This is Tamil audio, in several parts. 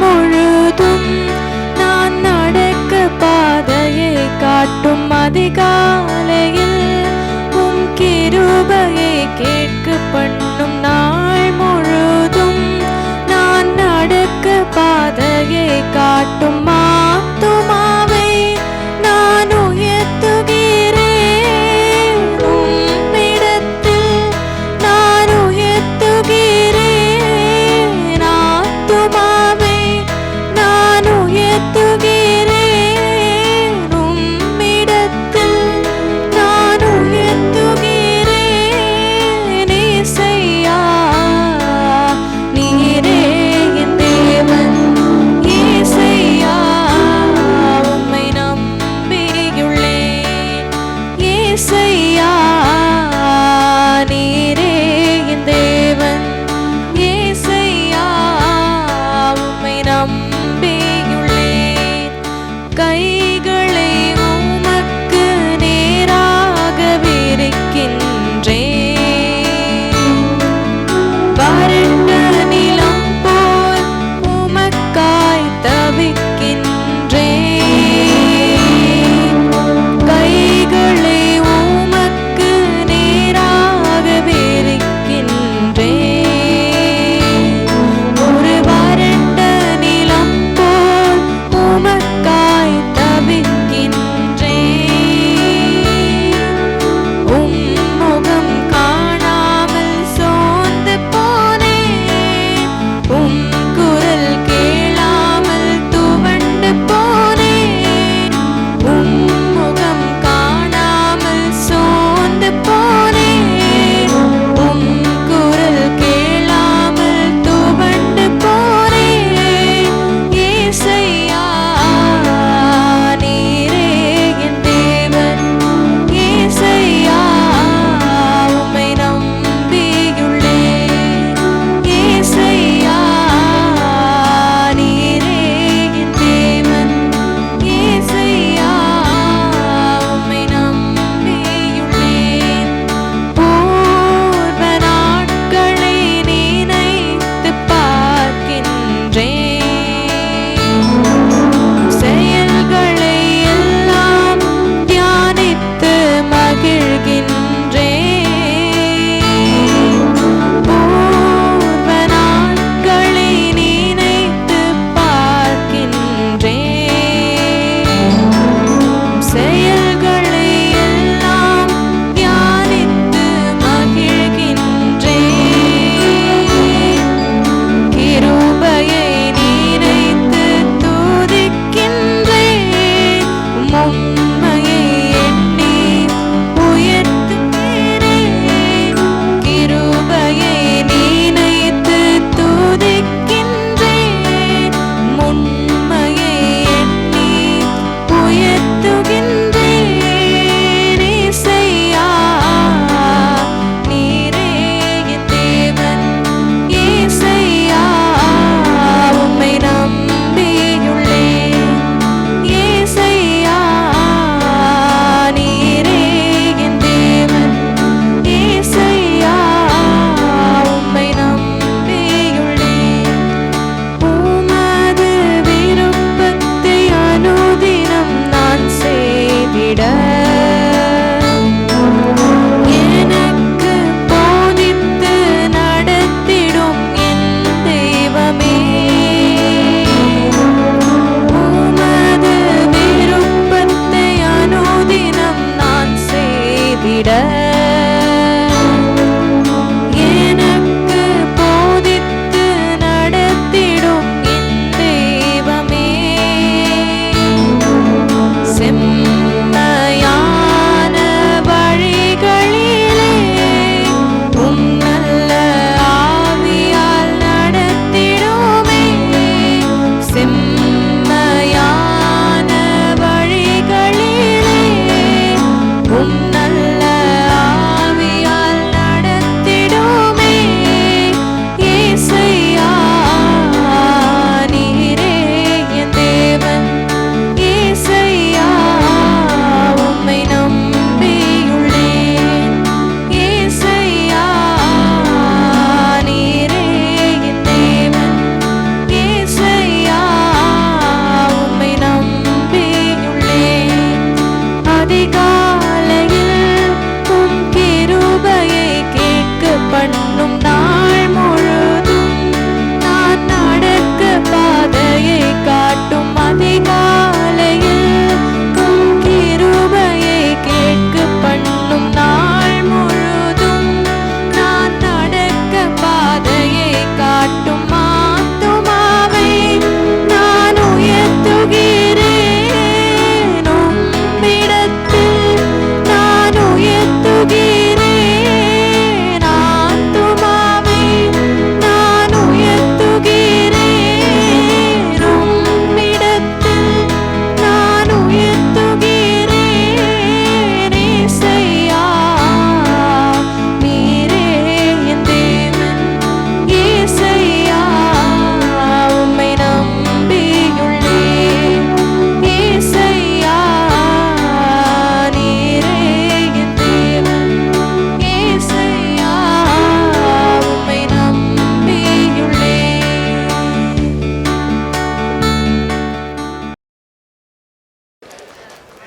முழுதும் நான் நடக்க பாதையை காட்டும் அதிகாலையில் உம் கிருபையை கேட்க பண்ணும் நாள் முழுதும் நான் நடக்க பாதையை காட்டும் ஆத்துமாவை நான் உயர்த்துகிறேன் உம்மிடத்தில் நான் உயர்த்துகிறேன் ஆத்துமாவை நான் உயர்த்துகிறேன் உம்மிடத்தில் நான் உயர்த்துகிறேன்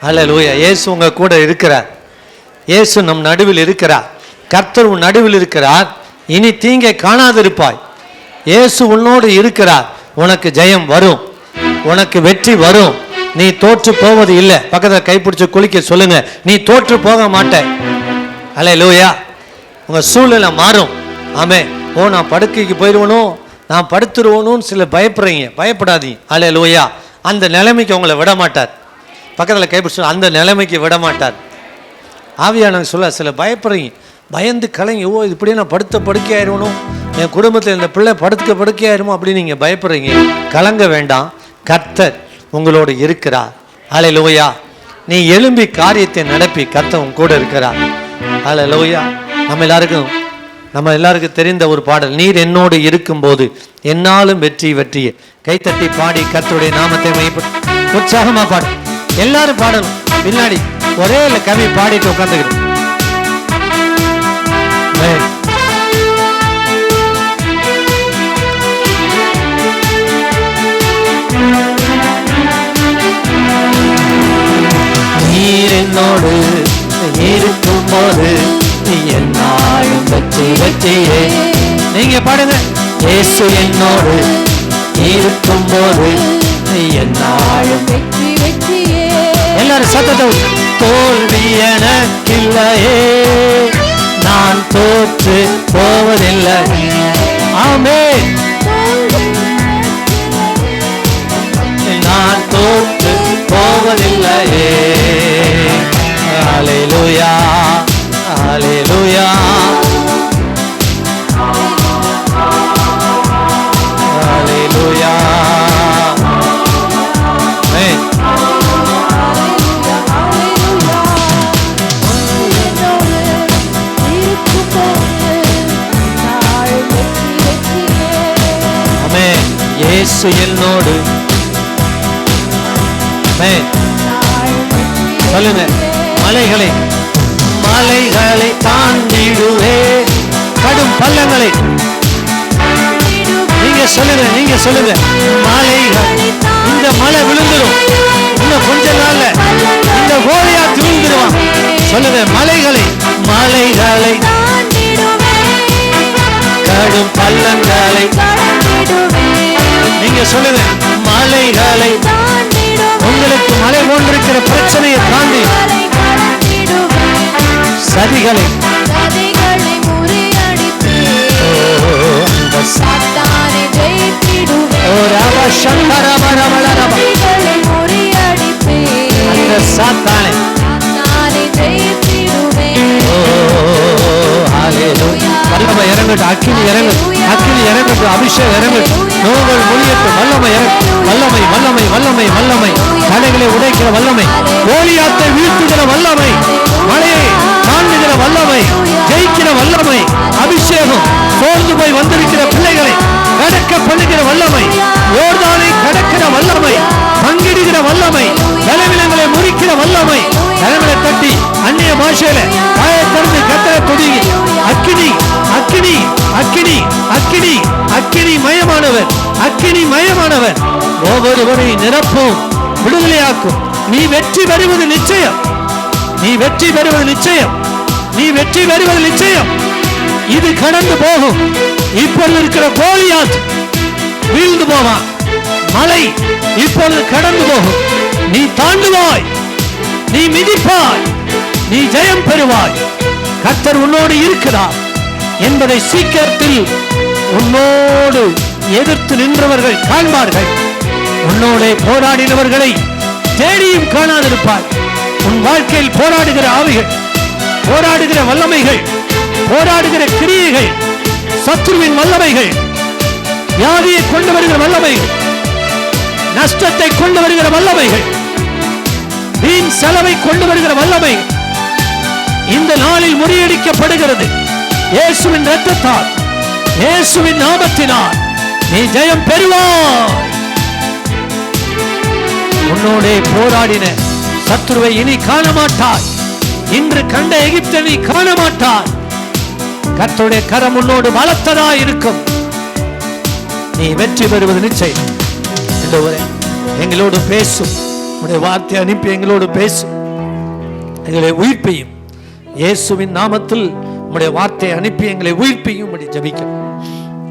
அல்லேலூயா. இயேசு உங்க கூட இருக்கிறார். இயேசு நம் நடுவில் இருக்கிறார். கர்த்தர் உன் நடுவில் இருக்கிறார். இனி தீங்கை காணாதிருப்பாய். இயேசு உன்னோடு இருக்கிறார். உனக்கு ஜெயம் வரும், உனக்கு வெற்றி வரும். நீ தோற்று போவது இல்லை. பக்கத்தில் கைப்பிடிச்சு குளிக்க சொல்லுங்க, நீ தோற்று போக மாட்ட. அல்லேலூயா. உங்க சூழ்நிலை மாறும். ஆமே. ஓ, நான் படுக்கைக்கு போயிடுவனும், நான் படுத்துருவனும் சில பயப்படுறீங்க. பயப்படாதீங்க. அல்லேலூயா. அந்த நிலைமைக்கு உங்களை விட மாட்டார். பக்கத்தில் கைப்பிடிச்சு, அந்த நிலைமைக்கு விட மாட்டார். ஆவியானவங்க சொல்ல, சில பயப்படுறீங்க, பயந்து கலைங்க. ஓ, இப்படியே நான் படுக்கை ஆயிடுவனும், என் குடும்பத்தில் இந்த பிள்ளை படுக்கை ஆயிடுமோ அப்படின்னு நீங்கள் பயப்படுறீங்க. கலங்க வேண்டாம். கர்த்தர் உங்களோடு இருக்கிறார். அல்லேலூயா. நீ எழும்பி காரியத்தை நடப்பி. கர்த்தர் உங்க கூட இருக்கிறார். அல்லேலூயா. நம்ம எல்லாருக்கும் தெரிந்த ஒரு பாடல், நீர் என்னோடு இருக்கும்போது என்னாலும் வெற்றியே. கைத்தட்டி பாடி கர்த்தருடைய நாமத்தை உற்சாகமா பாடு. எல்லாரும் பாடணும். பின்னாடி ஒரே கவி பாடிட்டு உட்காந்துக்கிறோம். நீர் என்னோடு இருக்கும்போது என்னாலும் வெற்றியே. நீங்க பாடுங்க. இயேசு என்னோடு இருக்கும்போது என்னாலும் வெற்றியே. எல்லாரும் சத்தத்தை. தோல்வி எனக்கில்லையே, நான் தோற்று போவதில்லை. ஆமென். நான் தோற்று போவதில்லையே. அல்லேலூயா, அல்லேலூயா, அல்லேலூயா. ஆமென். இயேசு என்னோடு. சொல்லுங்க. மலைகளை தாண்டிடுவே, கடும் பள்ளங்களை. நீங்க சொல்லுங்க. மலைகள், இந்த மலை விழுந்துடும். இன்னும் கொஞ்ச நாள்ல இந்த கோலியாத் விழுந்துடுவான். சொல்லுங்க. மலைகளை கடும் பள்ளங்களை. நீங்க சொல்லுங்க. மலைகளை. உங்களுக்கு மலை போன்றிருக்கிற பிரச்சனையை தாண்டி சதிகளை வல்லமை இறங்கட்டும். அக்கினி இறங்கட்டும். அபிஷேகம் இறங்கட்டும். நோய்கள் ஒழியட்டும். வல்லமை. தடைகளை உடைக்கிற வல்லமை. கோலியாத்தை வீழ்த்துகிற வல்லமை. மலையை தாண்டுகிற வல்லமை. ஜெயிக்கிற வல்லமை. அபிஷேகம். சோர்ந்து போய் வந்திருக்கிற பிள்ளைகளை கடக்க பண்ணுகிற வல்லமை. யோர்தானை கடக்கிற வல்லமை. பங்கிடுகிற வல்லமை. பலவீனங்களை முறிக்கிற வல்லமை. கரங்களை தட்டி அந்நிய பாஷையில வாயை திறந்து கர்த்தரை துதி. அக்கினி மயமானவர் ஒவ்வொருவரை நிரப்பும், விடுதலையாக்கும். நீ வெற்றி பெறுவது நிச்சயம். இது கடந்து போகும். இப்பொழுது இருக்கிற கோலியாத் வீழ்ந்து போவான். மலை இப்பொழுது கடந்து போகும். நீ தாண்டுவாய், நீ மிதிப்பாய், நீ ஜெயம் பெறுவாய். கர்த்தர் உன்னோடு இருக்கிறார் என்பதை சீக்கிரத்தில் உன்னோடு எதிர்த்து நின்றவர்கள் காண்பார்கள். உன்னோட போராடினவர்களை தேடியும் காணாதிருப்பார். உன் வாழ்க்கையில் போராடுகிற ஆவிகள், போராடுகிற வல்லமைகள், போராடுகிற கிரியைகள், சத்துருவின் வல்லமைகள், வியாதியை கொண்டு வருகிற வல்லமைகள், நஷ்டத்தை கொண்டு வருகிற வல்லமைகள், வீண் செலவை கொண்டு வருகிற வல்லமை இந்த நாளில் முறியடிக்கப்படுகிறது. இயேசுவின் இரத்தத்தால், இயேசுவின் நாமத்தினால் நீ ஜெயம் பெறுவாய். உன்னோட போராடின சத்துருவை இனி காண மாட்டாய். இன்று கண்ட எகிப்தை நீ காண மாட்டாய். கர்த்தருடைய கரம் உன்னோடு பலத்ததா இருக்கும். நீ வெற்றி பெறுவது நிச்சயம். எங்களோடு பேசும். உடைய வார்த்தை அனுப்பி எங்களோடு பேசும். எங்களை உயிர்ப்பையும் இயேசுவின் நாமத்தில் உம்முடைய வார்த்தையை அனுப்பி எங்களை உயிர்ப்பையும் ஜெபிக்கிறோம்.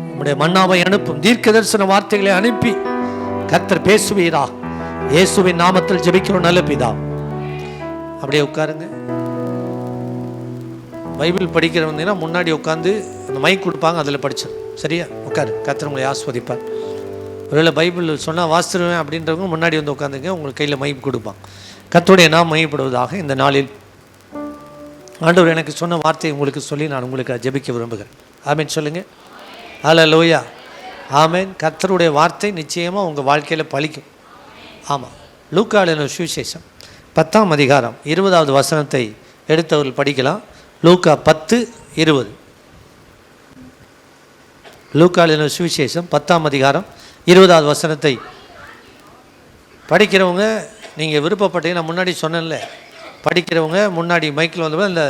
உம்முடைய மன்னாவை அனுப்பும் தீர்க்க தரிசன வார்த்தைகளை அனுப்பி கர்த்தர் பேசுவீரா. இயேசுவின் நாமத்தில் ஜெபிக்கிறோம் நல்ல பிதா. அப்படியே உட்காருங்க. பைபிள் படிக்கிறவங்கன்னா முன்னாடி உட்காந்து அந்த மைக் கொடுப்பாங்க, அதில் படிச்சிடும். சரியா? உட்காரு. கர்த்தர் உங்களை ஆஸ்வதிப்பார். ஒருவேளை பைபிள் சொன்னால் வாசிடுவேன் அப்படின்றவங்க முன்னாடி வந்து உட்காந்துங்க, உங்களுக்கு கையில் மைக் கொடுப்பாங்க. கர்த்தருடைய நாம் மையப்படுவதாக. இந்த நாளில் ஆண்டவர் எனக்கு சொன்ன வார்த்தையை உங்களுக்கு சொல்லி நான் உங்களுக்கு ஜெபிக்க விரும்புகிறேன். ஆமேன் சொல்லுங்க. ஹல்லேலூயா. ஆமேன். கர்த்தருடைய வார்த்தை நிச்சயமாக உங்கள் வாழ்க்கையில் பலிக்கும். ஆமாம். லூக்கா எழுதின சுவிசேஷம் 10ஆம் அதிகாரம் 20வது வசனத்தை எடுத்தவர்கள் படிக்கலாம். லூக்கா 10:20. லூக்கா எழுதின சுவிசேஷம் 10ஆம் அதிகாரம் 20வது வசனத்தை படிக்கிறவங்க நீங்கள் விருப்பப்பட்டீங்கன்னா முன்னாடி சொன்னேன்ல, படிக்கிறவங்க முன்னாடி மைக்கில் வந்தபோது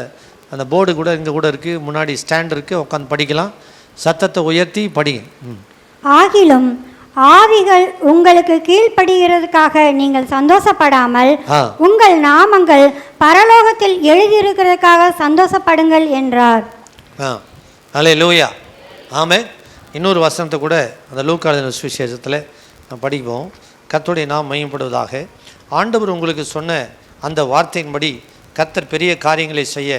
அந்த போர்டு கூட இங்கே கூட இருக்குது, முன்னாடி ஸ்டாண்ட் இருக்குது, உட்காந்து படிக்கலாம். சத்தத்தை உயர்த்தி படிங்க. ஆகிலும் ஆவிகள் உங்களுக்கு கீழ்ப்படுகிறதுக்காக நீங்கள் சந்தோஷப்படாமல் உங்கள் நாமங்கள் பரலோகத்தில் எழுதியிருக்கிறதுக்காக சந்தோஷப்படுங்கள் என்றார். ஹல்லேலூயா. ஆமென். இன்னொரு வசனத்தை கூட அந்த லூக்கா எழுதின சுவிசேஷத்தில் நான் படிப்போம். கர்த்தருடைய நாம் மையப்படுவதாக. ஆண்டவர் உங்களுக்கு சொன்ன அந்த வார்த்தையின்படி கர்த்தர் பெரிய காரியங்களை செய்ய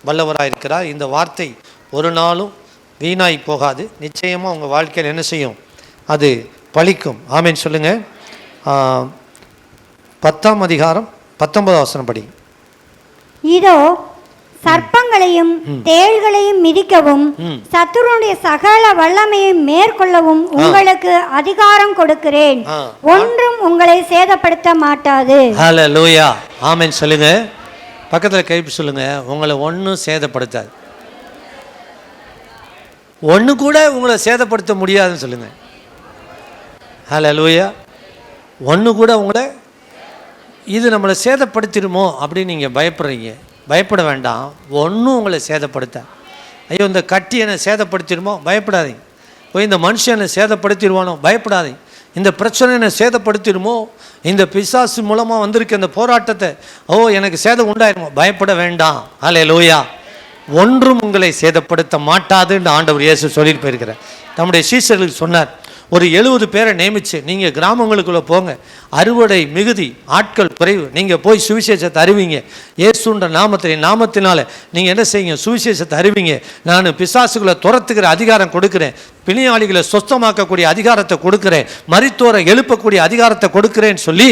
வல்லவராக இருக்கிறார். இந்த வார்த்தை ஒரு நாளும் வீணாய் போகாது. நிச்சயமாக உங்கள் வாழ்க்கையில் என்ன செய்யும்? அது பலிக்கும். ஆமேன் சொல்லுங்க. 10ஆம் அதிகாரம் 19வது வசனம் படி. இதோ சர்ப்பங்களையும் தேள்களையும் மிதிக்கவும் சத்துருடைய சகல வல்லமையை மேற்கொள்ளவும் உங்களுக்கு அதிகாரம் கொடுக்கிறேன், ஒன்றும் உங்களை சேதப்படுத்த மாட்டாது. ஹல்லேலூயா. ஆமென் சொல்லுங்க. பக்கத்தில் கைப்பு சொல்லுங்க. உங்களை ஒன்றும் சேதப்படுத்தாது. ஒன்று கூட உங்களை சேதப்படுத்த முடியாதுன்னு சொல்லுங்க. ஹல்லேலூயா. ஒன்று கூட உங்களை இது நம்மளை சேதப்படுத்திடுமோ அப்படின்னு நீங்கள் பயப்படுறீங்க. பயப்பட வேண்டாம். ஒன்றும் உங்களை சேதப்படுத்த. ஐயோ இந்த கட்டி என்னை சேதப்படுத்திடுமோ, பயப்படாதீங்க. ஓ இந்த மனுஷன் என்னை சேதப்படுத்திடுவானோ, பயப்படாதீங்க. இந்த பிரச்சனை என்னை சேதப்படுத்திடுமோ, இந்த பிசாசு மூலமாக வந்திருக்க இந்த போராட்டத்தை எனக்கு சேதம் உண்டாயிருமோ, பயப்பட வேண்டாம். ஹல்லேலூயா. ஒன்றும் உங்களை சேதப்படுத்த மாட்டாதுன்னு ஆண்டவர் இயேசு சொல்லிட்டு போயிருக்கிறார். நம்முடைய சீஷர்களுக்கு சொன்னார், ஒரு 70 பேரை நியமித்து நீங்கள் கிராமங்களுக்குள்ளே போங்க, அறுவடை மிகுதி, ஆட்கள் குறைவு, நீங்கள் போய் சுவிசேஷத்தை அறிவிங்க. இயேசுன்ற நாமத்தினால நீங்கள் என்ன செய்யுங்க? சுவிசேஷத்தை அறிவிங்க. நான் பிசாசுகளை துரத்துக்கிற அதிகாரம் கொடுக்குறேன், பிணியாளிகளை சொஸ்தமாக்கக்கூடிய அதிகாரத்தை கொடுக்குறேன், மரித்தோரை எழுப்பக்கூடிய அதிகாரத்தை கொடுக்குறேன்னு சொல்லி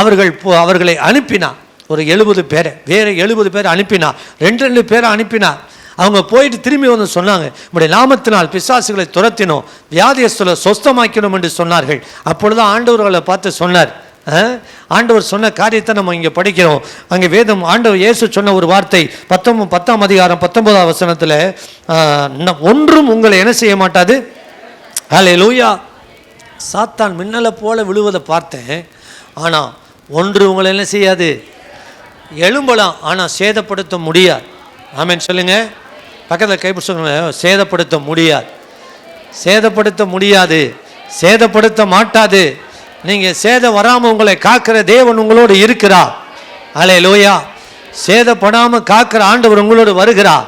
அவர்களை அனுப்பினார். ஒரு 70 பேரை, வேறு 70 பேரை அனுப்பினார். 2 பேரை அனுப்பினார். அவங்க போயிட்டு திரும்பி வந்து சொன்னாங்க, நம்முடைய நாமத்தினால் பிசாசுகளை துரத்தினோம், வியாதியஸ்தலை சொஸ்தமாக்கணும் என்று சொன்னார்கள். அப்பொழுது ஆண்டவர்களை பார்த்து சொன்னார். ஆண்டவர் சொன்ன காரியத்தை நம்ம இங்கே படிக்கிறோம். அங்கே வேதம் ஆண்டவர் இயேசு சொன்ன ஒரு வார்த்தை 10ஆம் அதிகாரம் 19வது வசனத்தில், ஒன்றும் உங்களை என்ன செய்ய மாட்டாது. ஹல்லேலூயா. சாத்தான் மின்னலை போல விழுவதை பார்த்தேன், ஆனால் ஒன்று உங்களை என்ன செய்யாது. எழும்பலாம், ஆனால் சேதப்படுத்த முடியாது. ஆமென் சொல்லுங்க. பக்கத்தில் கைப்பிடி சொல்லுங்க. சேதப்படுத்த முடியாது. சேதப்படுத்த முடியாது. சேதப்படுத்த மாட்டாது. நீங்கள் சேதம் வராமல் உங்களை காக்கிற தேவன் உங்களோடு இருக்கிறார். ஹல்லேலூயா. சேதப்படாமல் காக்கிற ஆண்டவர் உங்களோடு வருகிறார்.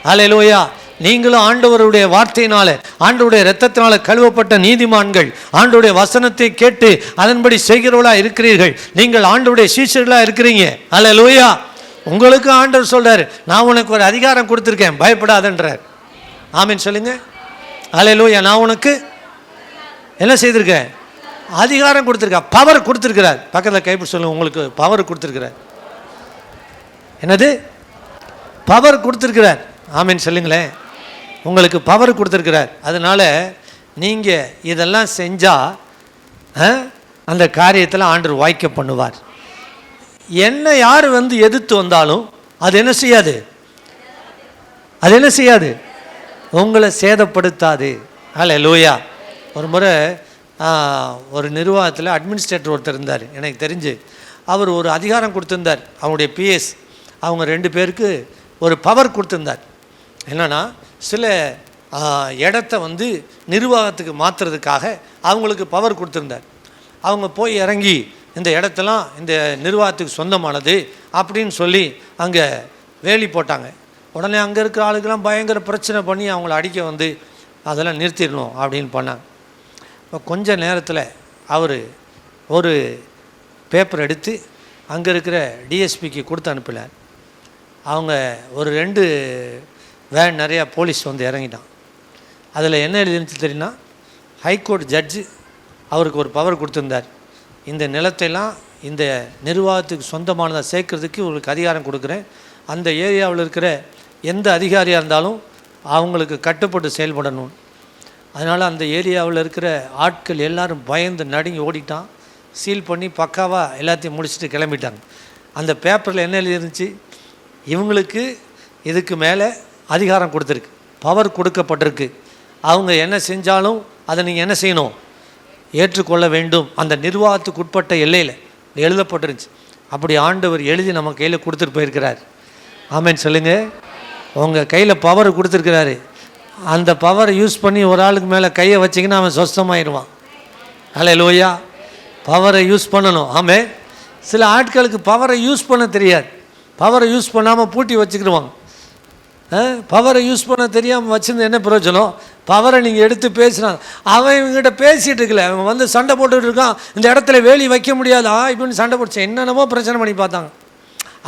ஹல்லேலூயா. நீங்களும் ஆண்டவருடைய வார்த்தையினால, ஆண்டவருடைய இரத்தத்தினால கழுவப்பட்ட நீதிமான்கள், ஆண்டவருடைய வசனத்தை கேட்டு அதன்படி செய்கிறவர்களாக இருக்கிறீர்கள். நீங்கள் ஆண்டவருடைய சீஷர்களாக இருக்கிறீங்க. ஹல்லேலூயா. உங்களுக்கு ஆண்டவர் சொல்றாரு, நான் உனக்கு ஒரு அதிகாரம் கொடுத்துருக்கேன், பயப்படாதன்றார். ஆமீன் சொல்லுங்க. ஹல்லேலூயா. நான் உனக்கு என்ன செய்திருக்கேன்? அதிகாரம் கொடுத்துருக்கேன், பவர் கொடுத்துருக்கிறார். பக்கத்தில் கைப்பிடி சொல்லுங்க. உங்களுக்கு பவர் கொடுத்துருக்கிறார். என்னது? பவர் கொடுத்துருக்கிறார். ஆமீன் சொல்லுங்களேன். உங்களுக்கு பவர் கொடுத்துருக்கிறார். அதனால நீங்கள் இதெல்லாம் செஞ்சால் அந்த காரியத்தில் ஆண்டவர் வாய்க்க பண்ணுவார். என்ன யார் வந்து எதிர்த்து வந்தாலும் அது என்ன செய்யாது. அது என்ன செய்யாது. உங்களை சேதப்படுத்தாது. ஹல்லேலூயா. ஒரு முறை ஒரு நிர்வாகத்தில் அட்மினிஸ்ட்ரேட்டர் ஒருத்தர் இருந்தார். எனக்கு தெரிஞ்சு அவர் ஒரு அதிகாரம் கொடுத்துருந்தார். அவங்களுடைய பிஎஸ் அவங்க 2 பேருக்கு ஒரு பவர் கொடுத்துருந்தார். என்னென்னா, சில இடத்த வந்து நிர்வாகத்துக்கு மாற்றுறதுக்காக அவங்களுக்கு பவர் கொடுத்துருந்தார். அவங்க போய் இறங்கி இந்த இடத்தெல்லாம் இந்த நிர்வாகத்துக்கு சொந்தமானது அப்படின்னு சொல்லி அங்கே வேலி போட்டாங்க. உடனே அங்கே இருக்கிற ஆளுக்கெல்லாம் பயங்கர பிரச்சனை பண்ணி அவங்கள அடிக்க வந்து அதெல்லாம் நிறுத்திடணும் அப்படின்னு பண்ணாங்க. இப்போ கொஞ்ச நேரத்தில் அவர் ஒரு பேப்பர் எடுத்து அங்கே இருக்கிற டிஎஸ்பிக்கு கொடுத்து அனுப்பலை. அவங்க ஒரு 2 வேன் நிறையா போலீஸ் வந்து இறங்கிட்டான். அதில் என்ன எழுதிருந்துச்சு தெரியுன்னா, ஹைகோர்ட் ஜட்ஜு அவருக்கு ஒரு பவர் கொடுத்துருந்தார். இந்த நிலத்தைலாம் இந்த நிர்வாகத்துக்கு சொந்தமானதாக சேர்க்கறதுக்கு உங்களுக்கு அதிகாரம் கொடுக்குறேன். அந்த ஏரியாவில் இருக்கிற எந்த அதிகாரியாக இருந்தாலும் அவங்களுக்கு கட்டுப்பட்டு செயல்படணும். அதனால் அந்த ஏரியாவில் இருக்கிற ஆட்கள் எல்லோரும் பயந்து நடுங்கி ஓடிட்டான். சீல் பண்ணி பக்காவாக எல்லாத்தையும் முடிச்சுட்டு கிளம்பிட்டாங்க. அந்த பேப்பரில் என்ன எழுதிருந்துச்சு, இவங்களுக்கு இதுக்கு மேலே அதிகாரம் கொடுத்துருக்கு, பவர் கொடுக்கப்பட்டிருக்கு. அவங்க என்ன செஞ்சாலும் அதை நீங்கள் என்ன செய்யணும், ஏற்றுக்கொள்ள வேண்டும். அந்த நிர்வாகத்துக்கு உட்பட்ட எல்லையில் எழுதப்பட்டிருந்துச்சு. அப்படி ஆண்டவர் எழுதி நம்ம கையில் கொடுத்துட்டு போயிருக்கிறார். ஆமேன்னு சொல்லுங்கள். உங்கள் கையில் பவர் கொடுத்துருக்கிறாரு. அந்த பவரை யூஸ் பண்ணி ஒரு ஆளுக்கு மேலே கையை வச்சிங்கன்னா அவன் சொஸ்தமாயிடுவான். அல்லேலூயா. பவரை யூஸ் பண்ணணும். ஆமே. சில ஆட்களுக்கு பவரை யூஸ் பண்ண தெரியாது. பவரை யூஸ் பண்ணாமல் பூட்டி வச்சுக்கிடுவாங்க. பவரை யூஸ் பண்ண தெரியாமல் வச்சுருந்து என்ன பிரயோஜனம்? பவரை நீங்கள் எடுத்து பேசினான். அவன் இவங்ககிட்ட பேசிகிட்டு இருக்கல, அவன் வந்து சண்டை போட்டுட்டு இருக்கான். இந்த இடத்துல வேலி வைக்க முடியாதா இப்படின்னு சண்டை போட்டு என்னென்னமோ பிரச்சனை பண்ணி பார்த்தாங்க.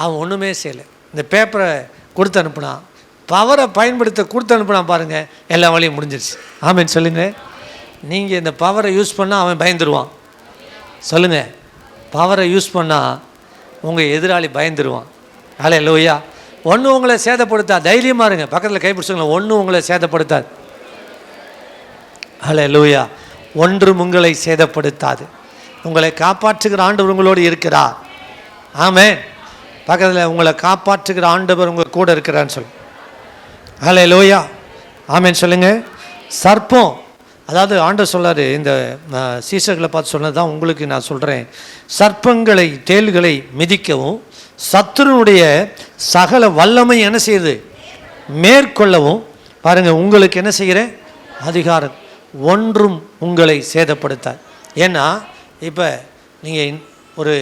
அவன் ஒன்றுமே செய்யலை. இந்த பேப்பரை கொடுத்து அனுப்புனான், பவரை பயன்படுத்த கொடுத்து அனுப்புனான். பாருங்கள், எல்லா வழியும் முடிஞ்சிருச்சு. ஆமேன்னு சொல்லுங்கள். நீங்கள் இந்த பவரை யூஸ் பண்ணால் அவன் பயந்துருவான். சொல்லுங்கள். பவரை யூஸ் பண்ணால் உங்கள் எதிராளி பயந்துருவான். அல்லேலூயா. ஒன்று உங்களை சேதப்படுத்தா, தைரியமாக இருங்க. பக்கத்தில் கைப்பிடிச்சுங்களேன். ஒன்று உங்களை சேதப்படுத்தாது. அல்லேலூயா. ஒன்றும் உங்களை சேதப்படுத்தாது. உங்களை காப்பாற்றுகிற ஆண்டவர் உங்களோடு இருக்கிறார். ஆமென். பக்கத்தில் உங்களை காப்பாற்றுகிற ஆண்டவர் உங்கள் கூட இருக்கிறான்னு சொல்லு. அல்லேலூயா. ஆமென் சொல்லுங்கள். சர்ப்பம், அதாவது ஆண்டவர் சொல்கிறாரு, இந்த சீசர்களை பார்த்து சொன்னது தான் உங்களுக்கு நான் சொல்கிறேன். சர்ப்பங்களை தேள்களை மிதிக்கவும் சத்துருனுடைய சகல வல்லமை என்ன செய்யுது, மேற்கொள்ளவும். பாருங்கள், உங்களுக்கு என்ன செய்கிறேன், அதிகாரம். ஒன்றும் உங்களை சேதப்படுத்தாது. ஏன்னா இப்போ நீங்கள் ஒரு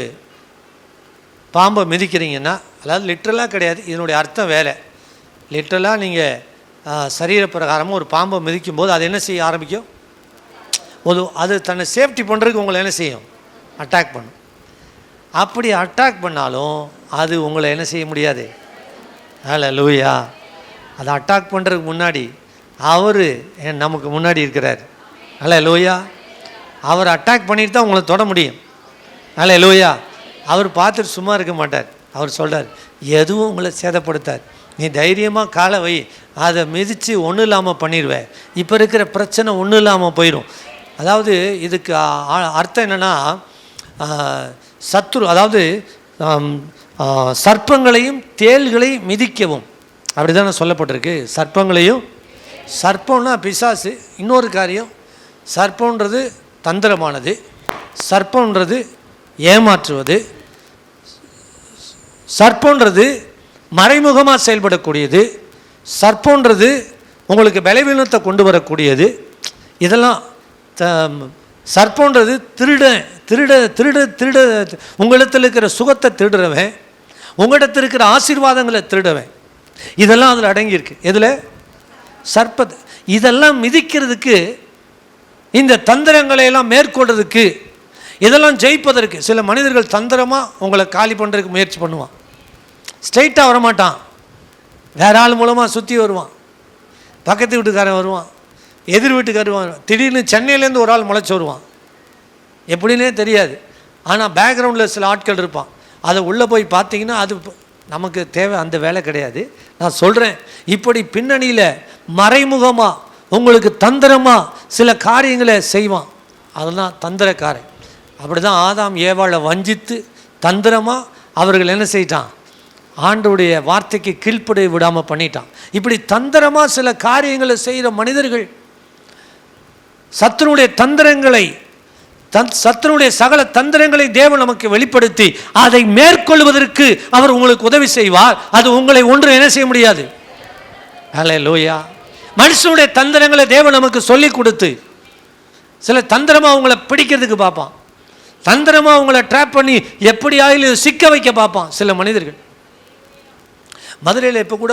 பாம்பை மிதிக்கிறீங்கன்னா, அதாவது லிட்ரலாக கிடையாது, இதனுடைய அர்த்தம் வேலை. லிட்ரலாக நீங்கள் சரீர பிரகாரமும் ஒரு பாம்பை மிதிக்கும் போது அது என்ன செய்ய ஆரம்பிக்கும், அது தன்னை சேஃப்டி பண்ணுறதுக்கு உங்களை என்ன செய்யும், அட்டாக் பண்ணும். அப்படி அட்டாக் பண்ணாலும் அது உங்களை என்ன செய்ய முடியாது. அல்லேலூயா. அதை அட்டாக் பண்ணுறதுக்கு முன்னாடி அவர் நமக்கு முன்னாடி இருக்கிறார். அல்லேலூயா. அவர் அட்டாக் பண்ணிட்டு தான் உங்களை தொட முடியும். அல்லேலூயா. அவர் பார்த்துட்டு சும்மா இருக்க மாட்டார். அவர் சொல்கிறார், எதுவும் உங்களை சேதப்படுத்தார், நீ தைரியமாக காலை வை, அதை மிதித்து ஒன்றும் இல்லாமல் பண்ணிடுவேன். இப்போ இருக்கிற பிரச்சனை ஒன்றும் இல்லாமல் போயிடும். அதாவது இதுக்கு அர்த்தம் என்னென்னா, சத்துரு, அதாவது சர்ப்பங்களையும் தேள்களையும் மிதிக்கவும், அப்படி தானே சொல்லப்பட்டிருக்கு. சர்ப்பங்களையும், சர்ப்பம்னா பிசாசு. இன்னொரு காரியம், சர்ப்பன்றது தந்திரமானது, சர்ப்பன்றது ஏமாற்றுவது, சர்ப்பன்றது மறைமுகமாக செயல்படக்கூடியது, சர்ப்பன்றது உங்களுக்கு பலவீனத்தை கொண்டு வரக்கூடியது. இதெல்லாம் சர்ப்பன்றது திருட திருட திருட திருட உங்களிடத்தில் இருக்கிற சுகத்தை திருடுறவன், உங்களிடத்தில் இருக்கிற ஆசீர்வாதங்களை திருடுவேன். இதெல்லாம் அதில் அடங்கியிருக்கு. எதில்? சர்ப்பத்தை. இதெல்லாம் மிதிக்கிறதுக்கு, இந்த தந்திரங்களை எல்லாம் மேற்கொள்றதுக்கு, இதெல்லாம் ஜெயிப்பதற்கு சில மனிதர்கள் தந்திரமாக உங்களை காலி பண்ணுறதுக்கு முயற்சி பண்ணுவான். ஸ்ட்ரைட்டாக வரமாட்டான், வேற ஆள் மூலமாக சுற்றி வருவான். பக்கத்து வீட்டுக்காரன் வருவான், எதிர் வீட்டுக்காரன் வருவான், திடீர்னு சென்னையிலேருந்து ஒரு ஆள் முளைச்சி வருவான், எப்படின்னே தெரியாது. ஆனால் பேக்ரவுண்டில் சில ஆட்கள் இருப்பான். அதை உள்ளே போய் பார்த்தீங்கன்னா அது நமக்கு தேவை, அந்த வேலை கிடையாது. நான் சொல்கிறேன், இப்படி பின்னணியில் மறைமுகமாக உங்களுக்கு தந்திரமாக சில காரியங்களை செய்வான். அதெல்லாம் தந்திரக்காரன். அப்படி தான் ஆதாம் ஏவாளை வஞ்சித்து தந்திரமாக அவர்கள் என்ன செய்யிட்டான், ஆண்டவருடைய வார்த்தைக்கு கீழ்ப்படிய விடாமல் பண்ணிட்டான். இப்படி தந்திரமாக சில காரியங்களை செய்கிற மனிதர்கள், சத்துருடைய தந்திரங்களை, சத்துருடைய சகல தந்திரங்களை தேவன் நமக்கு வெளிப்படுத்தி அதை மேற்கொள்வதற்கு அவர் உங்களுக்கு உதவி செய்வார். அது உங்களை ஒன்று என்ன செய்ய முடியாது. அல்லேலூயா. மனுஷனுடைய தந்திரங்களை தேவன் நமக்கு சொல்லி கொடுத்து சில தந்திரமாக உங்களை பிடிக்கிறதுக்கு பார்ப்பான். தந்திரமாக உங்களை ட்ராப் பண்ணி எப்படி ஆயில் சிக்க வைக்க பார்ப்பான் சில மனிதர்கள். மதுரையில் இப்போ கூட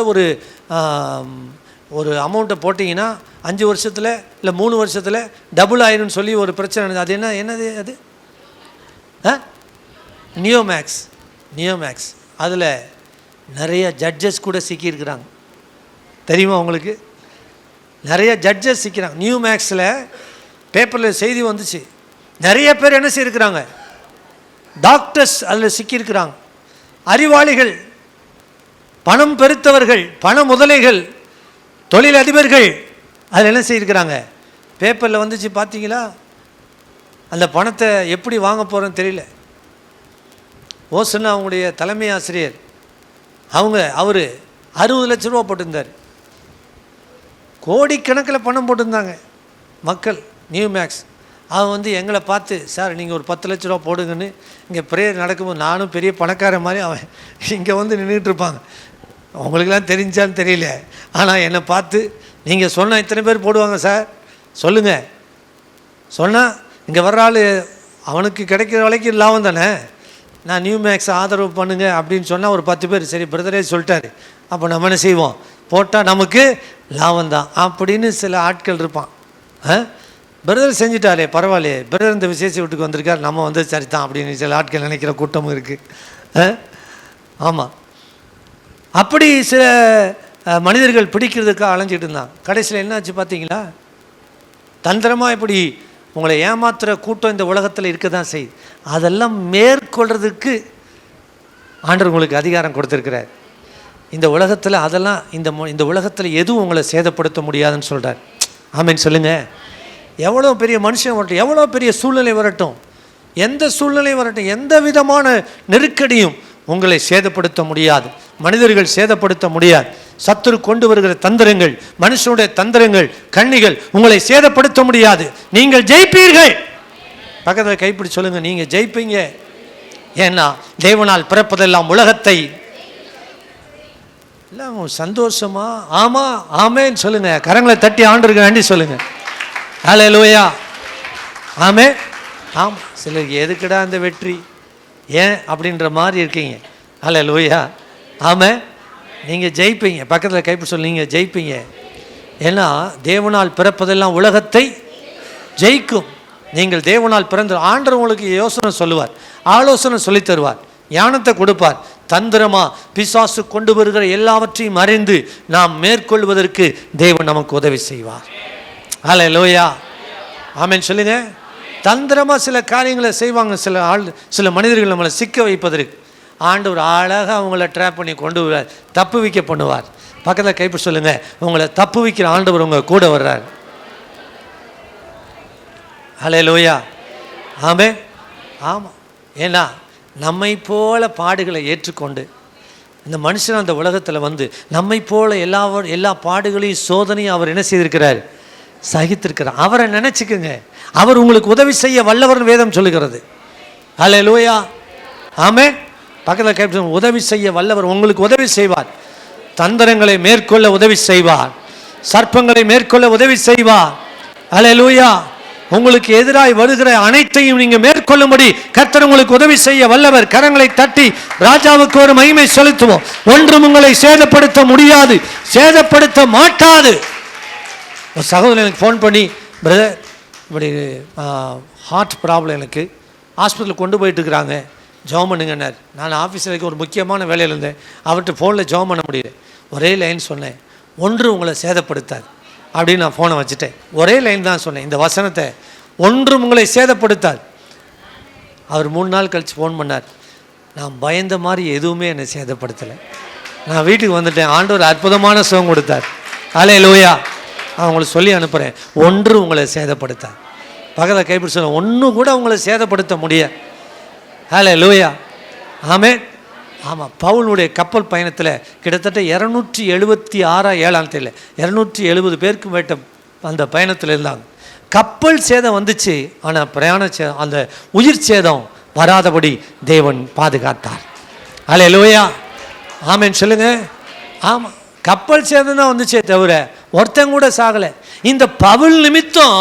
ஒரு அமௌண்ட்டை போட்டிங்கன்னா 5 வருஷத்தில் இல்லை 3 வருஷத்தில் டபுள் ஆயிரும்னு சொல்லி ஒரு பிரச்சனை. அது என்னது அது? நியோமேக்ஸ். அதில் நிறைய ஜட்ஜஸ் கூட சிக்கியிருக்கிறாங்க. தெரியுமா உங்களுக்கு? நிறைய ஜட்ஜஸ் சிக்கிறாங்க. நியூமேக்ஸில் பேப்பரில் செய்தி வந்துச்சு. நிறைய பேர் என்ன செய்யிருக்கிறாங்க? டாக்டர்ஸ் அதில் சிக்கியிருக்கிறாங்க. அறிவாளிகள், பணம் பெருத்தவர்கள், பண முதலைகள், தொழிலதிபர்கள் அதில் என்ன செய்யிருக்கிறாங்க? பேப்பரில் வந்துச்சு. பார்த்தீங்களா? அந்த பணத்தை எப்படி வாங்க போகிறோன்னு தெரியல. ஓசன்னா அவங்களுடைய தலைமை ஆசிரியர் அவர் 60 லட்ச ரூபா போட்டிருந்தார். கோடிக்கணக்கில் பணம் போட்டிருந்தாங்க மக்கள். நியூமேக்ஸ் அவன் எங்களை பார்த்து, சார் நீங்கள் ஒரு 10 லட்ச ரூபா போடுங்கன்னு இங்கே ப்ரேயர் நடக்கும்போது நானும் பெரிய பணக்காரன் மாதிரி அவன் இங்கே நின்றுட்டு இருப்பாங்க. அவங்களுக்கெல்லாம் தெரிஞ்சான்னு தெரியல. ஆனால் என்னை பார்த்து, நீங்கள் சொன்னால் இத்தனை பேர் போடுவாங்க சார், சொல்லுங்கள். சொன்னால் இங்கே வர்ற ஆள் அவனுக்கு கிடைக்கிற வரைக்கும் லாபம் தானே. நான் நியூமேக்ஸ் ஆதரவு பண்ணுங்க அப்படின்னு சொன்னால் ஒரு 10 பேர், சரி பிரதரே சொல்லிட்டாரு, அப்போ நம்ம என்ன செய்வோம், போட்டால் நமக்கு லாபம் தான் அப்படின்னு சில ஆட்கள் இருப்பான். பிரதர் செஞ்சிட்டாரே பரவாயில்லையே, பிரதர் இந்த விசேஷ வீட்டுக்கு வந்திருக்கார், நம்ம சரிதான் அப்படின்னு சில ஆட்கள் நினைக்கிற கூட்டமும் இருக்குது. ஆமாம், அப்படி சில மனிதர்கள் பிடிக்கிறதுக்காக அலைஞ்சிட்டு இருந்தான். கடைசியில் என்னாச்சு பார்த்தீங்களா? தந்திரமாக இப்படி உங்களை ஏமாத்துகிற கூட்டம் இந்த உலகத்தில் இருக்க தான் செய்யுது. அதெல்லாம் மேற்கொள்கிறதுக்கு ஆண்டவர் உங்களுக்கு அதிகாரம் கொடுத்துருக்கிறார். இந்த உலகத்தில் அதெல்லாம் இந்த உலகத்தில் எதுவும் உங்களை சேதப்படுத்த முடியாதுன்னு சொல்கிறார். ஆமீன் சொல்லுங்கள். எவ்வளோ பெரிய மனுஷன் வரட்டும், எவ்வளோ பெரிய சூழ்நிலை வரட்டும், எந்த சூழ்நிலை வரட்டும், எந்த விதமான நெருக்கடியும் உங்களை சேதப்படுத்த முடியாது. மனிதர்கள் சேதப்படுத்த முடியாது. சத்துரு கொண்டு வருகிற தந்திரங்கள், மனுஷனுடைய தந்திரங்கள், கண்ணிகள் உங்களை சேதப்படுத்த முடியாது. நீங்கள் ஜெயிப்பீர்கள். பக்கத்தில் கைப்பிடி சொல்லுங்க, நீங்க ஜெயிப்பீங்க. ஏன்னா தேவனால் பிறப்பதெல்லாம் உலகத்தை எல்லாம் சந்தோஷமா ஆமா ஆமேன்னு சொல்லுங்க. கரங்களை தட்டி ஆண்டவருக்கு நன்றி சொல்லுங்க. ஹல்லேலூயா. ஆமே. ஆமா, சிலருக்கு எதுக்குடா அந்த வெற்றி ஏன் அப்படின்ற மாதிரி இருக்கீங்க. ஹல்லேலூயா. ஆமே, நீங்கள் ஜெயிப்பீங்க. பக்கத்தில் கைப்பிடி சொல்லு, நீங்கள் ஜெயிப்பீங்க. ஏன்னா தேவனால் பிறப்பதெல்லாம் உலகத்தை ஜெயிக்கும். நீங்கள் தேவனால் பிறந்த ஆண்டவர் உங்களுக்கு யோசனை சொல்லுவார், ஆலோசனை சொல்லி தருவார், ஞானத்தை கொடுப்பார். தந்திரமா பிசாசு கொண்டு வருகிற எல்லாவற்றையும் அறிந்து நாம் மேற்கொள்வதற்கு தேவன் நமக்கு உதவி செய்வார். ஹல்லேலூயா. ஆமென் சொல்லுங்க. தந்திரமா சில காரியங்களை செய்வாங்க சில மனிதர்கள் நம்மளை சிக்க வைப்பதற்கு. ஆண்டவர் அழகாக அவங்கள ட்ராப் பண்ணி கொண்டு வருவார், தப்பு வைக்க பண்ணுவார். பக்கத்தில் கைப்பிடி சொல்லுங்க, உங்களை தப்பு வைக்கிற ஆண்டவர் உங்க கூட வர்றார். ஹல்லேலூயா. ஆமென். ஆமாம், ஏன்னா நம்மை போல பாடுகளை ஏற்றுக்கொண்டு இந்த மனுஷன் அந்த உலகத்தில் நம்மை போல எல்லா பாடுகளையும் சோதனையும் அவர் என்ன செய்திருக்கிறார், சகித்திருக்கிறார். அவரை நினைச்சுக்குங்க, அவர் உங்களுக்கு உதவி செய்ய வல்லவர் வேதம் சொல்லுகிறது. ஹல்லேலூயா. ஆமென். பக்கத்தில் கேட்டு, உதவி செய்ய வல்லவர் உங்களுக்கு உதவி செய்வார். தந்திரங்களை மேற்கொள்ள உதவி செய்வார், சர்ப்பங்களை மேற்கொள்ள உதவி செய்வார். ஹல்லேலூயா. உங்களுக்கு எதிராய் வருகிற அனைத்தையும் நீங்க மேற்கொள்ளும்படி கர்த்தர் உங்களுக்கு உதவி செய்ய வல்லவர். கரங்களை தட்டி ராஜாவுக்கு ஒரு மகிமை செலுத்துவோம். ஒன்றும் உங்களை சேதப்படுத்த முடியாது, சேதப்படுத்த மாட்டாது. ஒரு சகோதரன் எனக்கு ஃபோன் பண்ணி, பிரதர் இப்படி ஹார்ட் ப்ராப்ளம், எனக்கு ஹாஸ்பிட்டலுக்கு கொண்டு போயிட்டு இருக்கிறாங்க, ஜெபம் பண்ணுங்கன்னார். நான் ஆஃபீஸில் ஒரு முக்கியமான வேலையில் இருந்தேன், அவர்கிட்ட ஃபோனில் ஜெபம் பண்ண முடியல. ஒரே லைன் சொன்னேன், ஒன்று உங்களை சேதப்படுத்தாது அப்படின்னு நான் ஃபோனை வச்சுட்டேன். ஒரே லைன் தான் சொன்னேன், இந்த வசனத்தை, ஒன்றும் உங்களை சேதப்படுத்தாது. அவர் 3 நாள் கழித்து ஃபோன் பண்ணார், நான் பயந்த மாதிரி எதுவுமே என்னை சேதப்படுத்தலை, நான் வீட்டுக்கு வந்துட்டேன், ஆண்டவர் அற்புதமான சுகம் கொடுத்தார். ஹல்லேலூயா. அவங்களுக்கு சொல்லி அனுப்புகிறேன், ஒன்று உங்களை சேதப்படுத்தாது. பக்கத்தில் கைப்பிடி சொல்ல, ஒன்றும் கூட உங்களை சேதப்படுத்த முடியாது. ஹல்லேலூயா. ஆமென். ஆமாம், பவுலுடைய கப்பல் பயணத்தில் கிட்டத்தட்ட 276 தெரியல 270 பேருக்கு மேட்ட அந்த பயணத்தில் இருந்தாங்க. கப்பல் சேதம் வந்துச்சு, ஆனால் பிரயாண சேதம், அந்த உயிர் சேதம் வராதபடி தேவன் பாதுகாத்தார். ஹல்லேலூயா. ஆமென் சொல்லுங்க. ஆமாம், கப்பல் சேதம் தான் வந்துச்சே தவிர ஒருத்தன் கூட சாகலை. இந்த பவுல் நிமித்தம்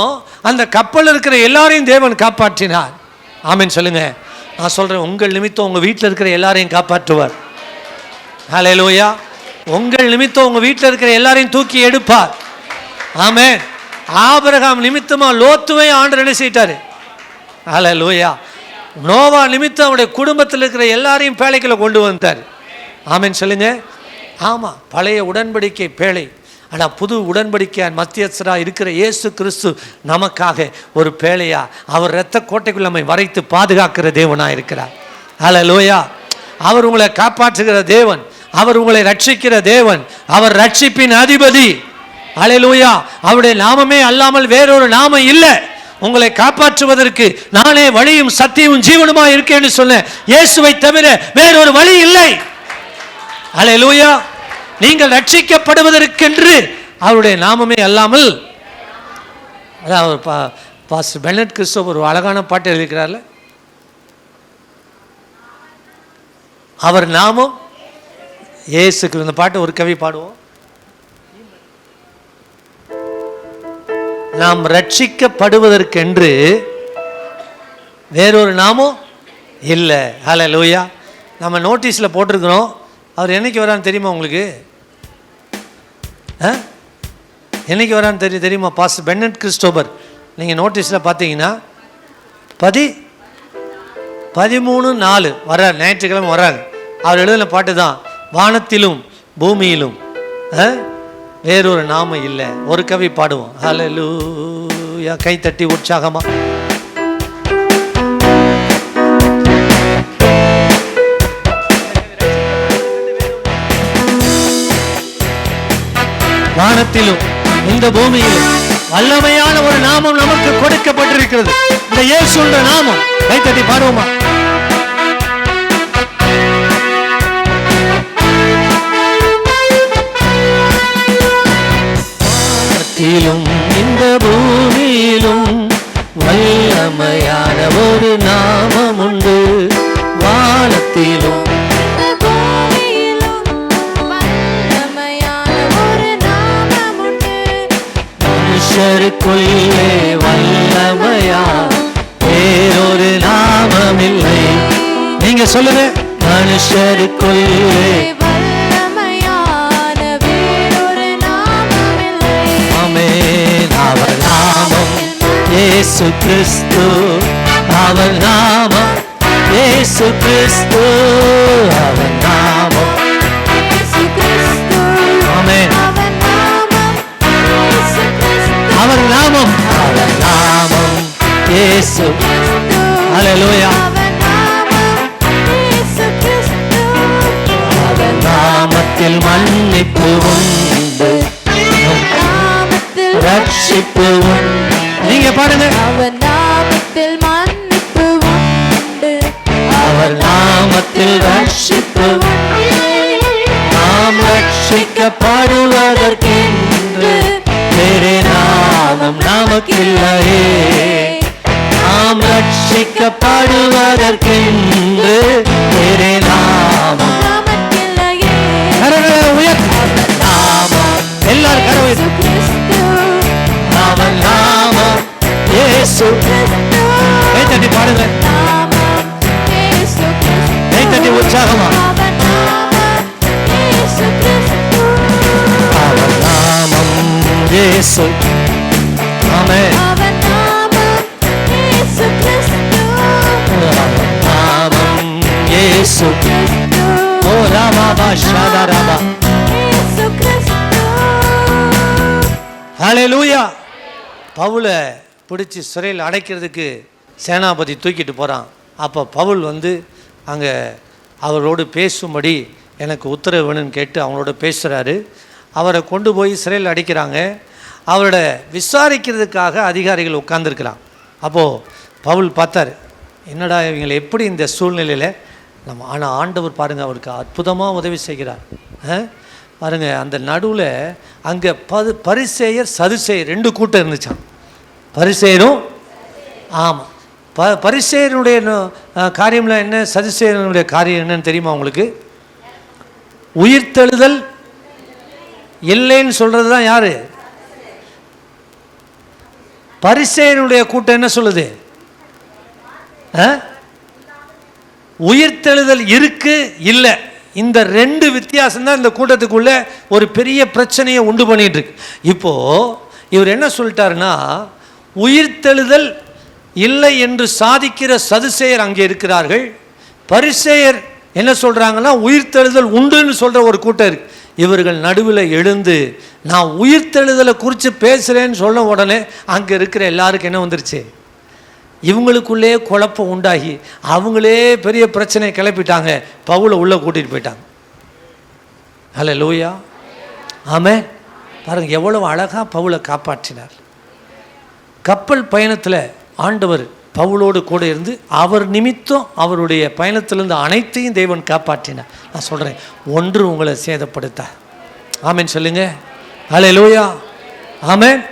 அந்த கப்பல் இருக்கிற எல்லாரையும் தேவன் காப்பாற்றினார். ஆமென் சொல்லுங்க. நான் சொல்கிறேன், உங்கள் நிமித்தம் உங்கள் வீட்டில் இருக்கிற எல்லாரையும் காப்பாற்றுவார். ஹல்லேலூயா. உங்கள் நிமித்தம் உங்கள் வீட்டில் இருக்கிற எல்லாரையும் தூக்கி எடுப்பார். ஆமென். ஆபிரகாம் நிமித்தமாக லோத்துவை ஆண்டவர் என்ன செய்தார்? ஹல்லேலூயா. நோவா நிமித்தம் அவருடைய குடும்பத்தில் இருக்கிற எல்லாரையும் பேழைக்குள்ள கொண்டு வந்தார். ஆமென் சொல்லுங்க. ஆமாம், பழைய உடன்படிக்கை பேழை. ஆனால் புது உடன்படிக்கையார் மத்தியஸ்தராக இருக்கிற இயேசு கிறிஸ்து நமக்காக ஒரு பேழையா அவர் இரத்த கோட்டைக்குள்ள நம்மை வரைத்து பாதுகாக்கிற தேவனாக இருக்கிறார். ஹல்லேலூயா. அவர் உங்களை காப்பாற்றுகிற தேவன், அவர் உங்களை ரட்சிக்கிற தேவன், அவர் ரட்சிப்பின் அதிபதி. ஹல்லேலூயா. அவருடைய நாமமே அல்லாமல் வேறொரு நாமம் இல்லை. உங்களை காப்பாற்றுவதற்கு நானே வழியும் சத்தியமும் ஜீவனுமா இருக்கேன்னு சொன்ன இயேசுவை தவிர வேறொரு வழி இல்லை. ஹல்லேலூயா. நீங்கள் ரட்சிக்கப்படுவதற்கென்று அவருடைய நாமமே அல்லாமல், அதான் அவர் பாஸ்டர் பென்னட் கிறிஸ்டோபர் ஒரு அழகான பாட்டு எழுதிக்கிறார்ல, அவர் நாமம் இயேசுக்கு. இந்த பாட்டு ஒரு கவி பாடுவோம். நாம் ரட்சிக்கப்படுவதற்கென்று வேறொரு நாமம் இல்லை. ஹல்லேலூயா. நம்ம நோட்டீஸில் போட்டிருக்கிறோம். அவர் என்னைக்கு வரான்னு தெரியுமா உங்களுக்கு? என்னைக்கு வரான்னு தெரியுமா? Pastor Bennett Christopher. நீங்கள் நோட்டீஸில் பார்த்தீங்கன்னா 13/4 வர்றார், ஞாயிற்றுக்கிழமை வர்றார். அவர் எழுதின பாட்டு தான், வானத்திலும் பூமியிலும் வேறொரு நாமம் இல்லை. ஒரு கவி பாடுவோம். ஹல்லேலூயா. கை தட்டி உற்சாகமா. வானத்திலும் இந்த பூமியிலும் வல்லமையான ஒரு நாமம் நமக்கு கொடுக்கப்பட்டிருக்கிறது, இந்த இயேசுன்ற நாமம். கை தட்டி பாடுவோமா? வானத்திலும் இந்த பூமியிலும் வல்லமையான ஒரு நாமம் உண்டு. வானத்திலும் மனுஷருக்குள்ளே வல்லமையா வேறொரு நாமம் இல்லை. நீங்க சொல்லுங்க. மனுஷருக்குள்ளே வல்லமையான வேறொரு நாமம் இல்லை. ஆமென். அவர் நாமம் இயேசு கிறிஸ்து. அவர் நாமம் இயேசு கிறிஸ்து. அவர் நாமம் இயேசு கிறிஸ்து. ஆமென். அவர் நாமம், அவர் நாமம் இயேசு. ஹல்லேலூயா. அவர் நாமத்தில் மன்னிப்பு உண்டு, ரட்சிப்பு உண்டு. நீங்க பாடுங்க. அவர் நாமத்தில் மன்னிப்பு உண்டு, அவர் நாமத்தில் ரட்சிப்பு உண்டு. நாம் ரட்சிக்கப்படுவதற்கென்று வேறே நாமம் நமக்கில்லையே. நாம் ரட்சிக்கப்படுவதற்கென்று வேறே நாமம் நமக்கில்லையே. நாமம் எல்லாரும் கரவை. நாமம் நாமம் இயேசு. கை தட்டி பாடுங்க. கை தட்டி உற்சாகமா. அவர் நாமம் இயேசு. ஆமென். அவர் நாமம் இயேசு கிறிஸ்து. அவர் நாமம் இயேசு கிறிஸ்து. ஓ ராமா ஷாதாராமா இயேசு கிறிஸ்து. ஹல்லேலூயா. பவுலை பிடிச்சி சிறையில் அடைக்கிறதுக்கு சேனாபதி தூக்கிட்டு போகிறான். அப்போ பவுல் அங்கே அவரோடு பேசும்படி எனக்கு உத்தரவு வேணும்னு கேட்டு அவங்களோட பேசுகிறாரு. அவரை கொண்டு போய் சிறையில் அடைக்கிறாங்க. அவரோட விசாரிக்கிறதுக்காக அதிகாரிகள் உட்கார்ந்துருக்கிறான். அப்போது பவுல் பார்த்தார், என்னடா இவங்களை எப்படி இந்த சூழ்நிலையில் நம்ம. ஆனால் ஆண்டவர் பாருங்கள், அவருக்கு அற்புதமாக உதவி செய்கிறார். பாருங்கள், அந்த நடுவில் அங்கே பரிசேயர் சதுசேயர் 2 கூட்டம் இருந்துச்சான். பரிசேயரும் ஆமாம். பரிசேயனுடைய காரியம்லாம் என்ன, சதுசேயனுடைய காரியம் என்னன்னு தெரியுமா உங்களுக்கு? உயிர்த்தெழுதல் இல்லைன்னு சொல்கிறது தான் யார்? பரிசேயனுடைய கூட்டம் என்ன சொல்லுது? உயிர்த்தெழுதல் இருக்கு இல்லை, இந்த ரெண்டு வித்தியாசம் தான் இந்த கூட்டத்துக்குள்ள ஒரு பெரிய பிரச்சனையை உண்டு பண்ணிட்டு இருக்கு. இப்போ இவர் என்ன சொல்லிட்டாருன்னா, உயிர்த்தெழுதல் இல்லை என்று சாதிக்கிற சதுசேயர் அங்கே இருக்கிறார்கள். பரிசேயர் என்ன சொல்றாங்கன்னா உயிர்த்தெழுதல் உண்டுன்னு சொல்ற ஒரு கூட்டம் இருக்கு. இவர்கள் நடுவில் எழுந்து நான் உயிர்த்தெழுதலை குறித்து பேசுகிறேன்னு சொன்ன உடனே அங்கே இருக்கிற எல்லாருக்கும் என்ன வந்துருச்சு, இவங்களுக்குள்ளே குழப்பம் உண்டாகி அவங்களே பெரிய பிரச்சனையை கிளப்பிட்டாங்க. பவுலை உள்ளே கூட்டிகிட்டு போயிட்டாங்க. ஹல்லேலூயா, ஆமென். பாருங்கள் எவ்வளவு அழகாக பவுலை காப்பாற்றினார். கப்பல் பயணத்தில் ஆண்டவர் பவுலோடு கூட இருந்து அவர் நிமித்தம் அவருடைய பயணத்திலிருந்து அனைத்தையும் தேவன் காப்பாற்றினார். நான் சொல்கிறேன், ஒன்று உங்களை சேதப்படுத்த. ஆமென் சொல்லுங்க. ஹல்லேலூயா, ஆமென்.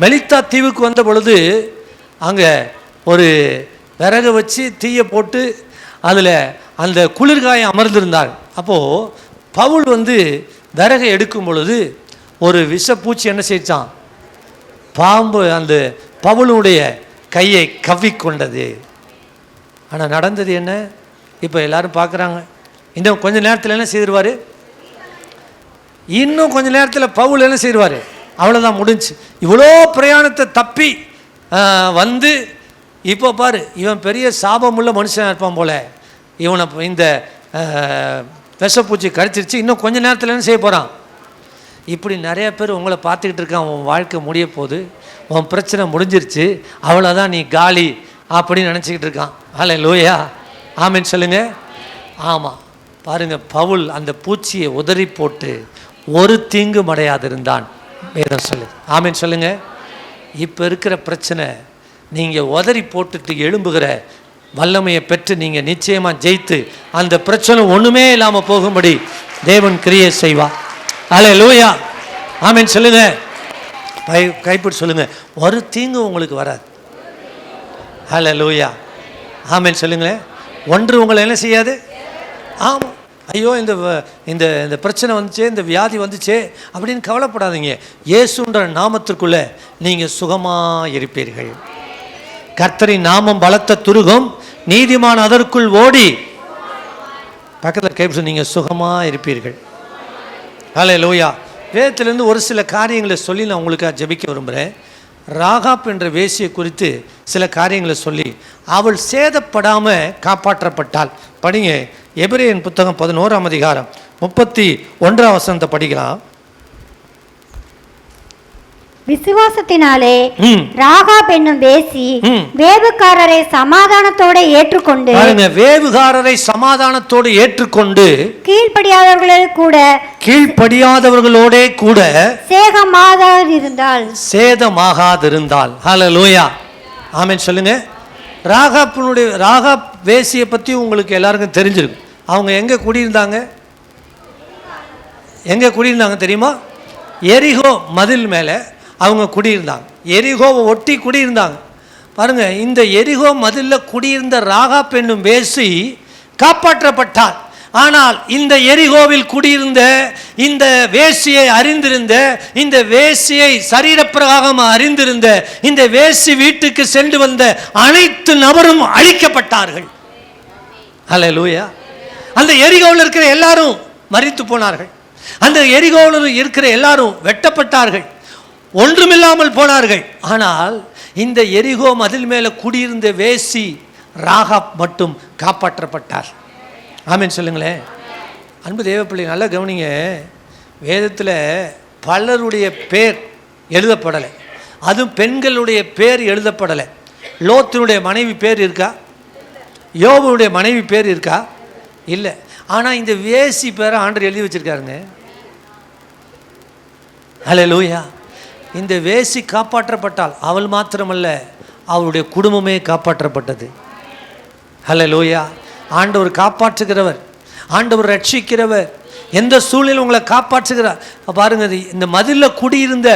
மெலித்தா தீவுக்கு வந்த பொழுது அங்கே ஒரு விறகு வச்சு தீயை போட்டு அதில் அந்த குளிர்காயம் அமர்ந்திருந்தார். அப்போது பவுல் விறகை எடுக்கும் பொழுது ஒரு விஷப்பூச்சி என்ன செய்தான், பாம்பு அந்த பவுலுடைய கையை கவ்விக்கொண்டது. ஆனால் நடந்தது என்ன, இப்போ எல்லாரும் பார்க்குறாங்க. இன்னும் கொஞ்ச நேரத்தில் என்ன செய்திருவார், இன்னும் கொஞ்ச நேரத்தில் பவுல் என்ன செய்வார், அவ்வளோதான் முடிஞ்சு. இவ்வளோ பிரயாணத்தை தப்பி வந்து இப்போ பாரு, இவன் பெரிய சாபமுள்ள மனுஷனாக இருப்பான் போல, இவனை இந்த விஷப்பூச்சி கடிச்சிருச்சு, இன்னும் கொஞ்ச நேரத்தில் என்ன செய்ய போகிறான். இப்படி நிறைய பேர் உங்களை பார்த்துக்கிட்டு இருக்கான். உன் வாழ்க்கை முடிய போது, உன் பிரச்சனை முடிஞ்சிருச்சு, அவ்வளோதான், நீ காலி அப்படின்னு நினச்சிக்கிட்டு இருக்கான். ஹல்லேலூயா, ஆமென் சொல்லுங்க. ஆமாம், பாருங்கள், பவுல் அந்த பூச்சியை உதறி போட்டு ஒரு தீங்கு அடையாதிருந்தான் வேதம் சொல்லுது. ஆமென் சொல்லுங்க. இப்போ இருக்கிற பிரச்சனை நீங்கள் உதறி போட்டுட்டு எழும்புகிற வல்லமையை பெற்று நீங்கள் நிச்சயமாக ஜெயித்து அந்த பிரச்சனை ஒன்றுமே இல்லாமல் போகும்படி தேவன் கிரியை செய்வார். ஹல்லேலூயா, ஆமென் சொல்லுங்க. கைப்பிடி சொல்லுங்க, ஒரு தீங்கு உங்களுக்கு வராது. ஹல்லேலூயா, ஆமென் சொல்லுங்களேன். ஒன்று உங்களை என்ன செய்யாது. ஆமாம், ஐயோ இந்த இந்த இந்த பிரச்சனை வந்துச்சே, இந்த வியாதி வந்துச்சே அப்படின்னு கவலைப்படாதீங்க. இயேசுன்ற நாமத்திற்குள்ளே நீங்கள் சுகமாக இருப்பீர்கள். கர்த்தரின் நாமம் பலத்த துருகம், நீதிமான் அதற்குள் ஓடி. பக்கத்தில் கைப்பிடி, நீங்கள் சுகமாக இருப்பீர்கள். ஹல்லேலூயா. வேதத்திலேருந்து ஒரு சில காரியங்களை சொல்லி நான் உங்களுக்காக ஜெபிக்க விரும்புகிறேன். ராகாப் என்ற வேசியை குறித்து சில காரியங்களை சொல்லி அவள் சேதப்படாமல் காப்பாற்றப்பட்டாள். படிங்க, எபிரேயன் புத்தகம் 11ஆம் அதிகாரம் 31ஆம் வசனத்தை படிக்கலாம். விசுவாசத்தினாலே ராகாப் என்னும் வேசி வேவுகாரரை சமாதானத்தோடு ஏற்றுக்கொண்டு, வேவுகாரரை சமாதானத்தோடு ஏற்றுக்கொண்டு கீழ்ப்படியாதவர்களோட கூட சேதமாகாதிருந்தாள். ஹல்லேலூயா, ஆமென் சொல்லுங்க. ராகாப் வேசியை பற்றி உங்களுக்கு எல்லாருக்கும் தெரிஞ்சிருக்கும். அவங்க எங்கே குடியிருந்தாங்க தெரியுமா? எரிகோ மதில் மேலே அவங்க குடியிருந்தாங்க. எரிகோவை ஒட்டி குடியிருந்தாங்க. பாருங்க, இந்த எரிகோ மதிலில் குடியிருந்த ராகாப் என்னும் வேசி காப்பாற்றப்பட்டார். ஆனால் இந்த எரிகோவில் குடியிருந்த இந்த வேசியை அறிந்திருந்த, இந்த வேசியை சரீரப்பிரகாரம் அறிந்திருந்த இந்த வேசி வீட்டுக்கு சென்று வந்த அனைத்து நபரும் அழிக்கப்பட்டார்கள். ஹல்லேலூயா. அந்த எரிகோவில் இருக்கிற எல்லாரும் மரித்து போனார்கள். அந்த எரிகோவில் இருக்கிற எல்லாரும் வெட்டப்பட்டார்கள், ஒன்றுமில்லாமல் போனார்கள். ஆனால் இந்த எரிகோ மதில் மேலே குடியிருந்த வேசி ராகாப் மட்டும் காப்பாற்றப்பட்டார். ஆமென் சொல்லுங்களேன். அன்பு தேவப்பிள்ளை, நல்லா கவனிங்க. வேதத்தில் பலருடைய பேர் எழுதப்படலை, அதுவும் பெண்களுடைய பேர் எழுதப்படலை. லோத்தினுடைய மனைவி பேர் இருக்கா? யோபுடைய மனைவி பேர் இருக்கா? இல்லை. ஆனால் இந்த வேசி பேரை ஆண்டவர் எழுதி வச்சிருக்காருங்க. ஹல்லேலூயா. இந்த வேசி காப்பாற்றப்பட்டால் அவள் மாத்திரமல்ல, அவளுடைய குடும்பமே காப்பாற்றப்பட்டது. ஹல்லேலூயா. ஆண்டவர் காப்பாற்றுகிறவர், ஆண்டவர் ரட்சிக்கிறவர். எந்த சூழ்நிலை உங்களை காப்பாற்றுகிறார் பாருங்க. இந்த மதிலில் குடியிருந்த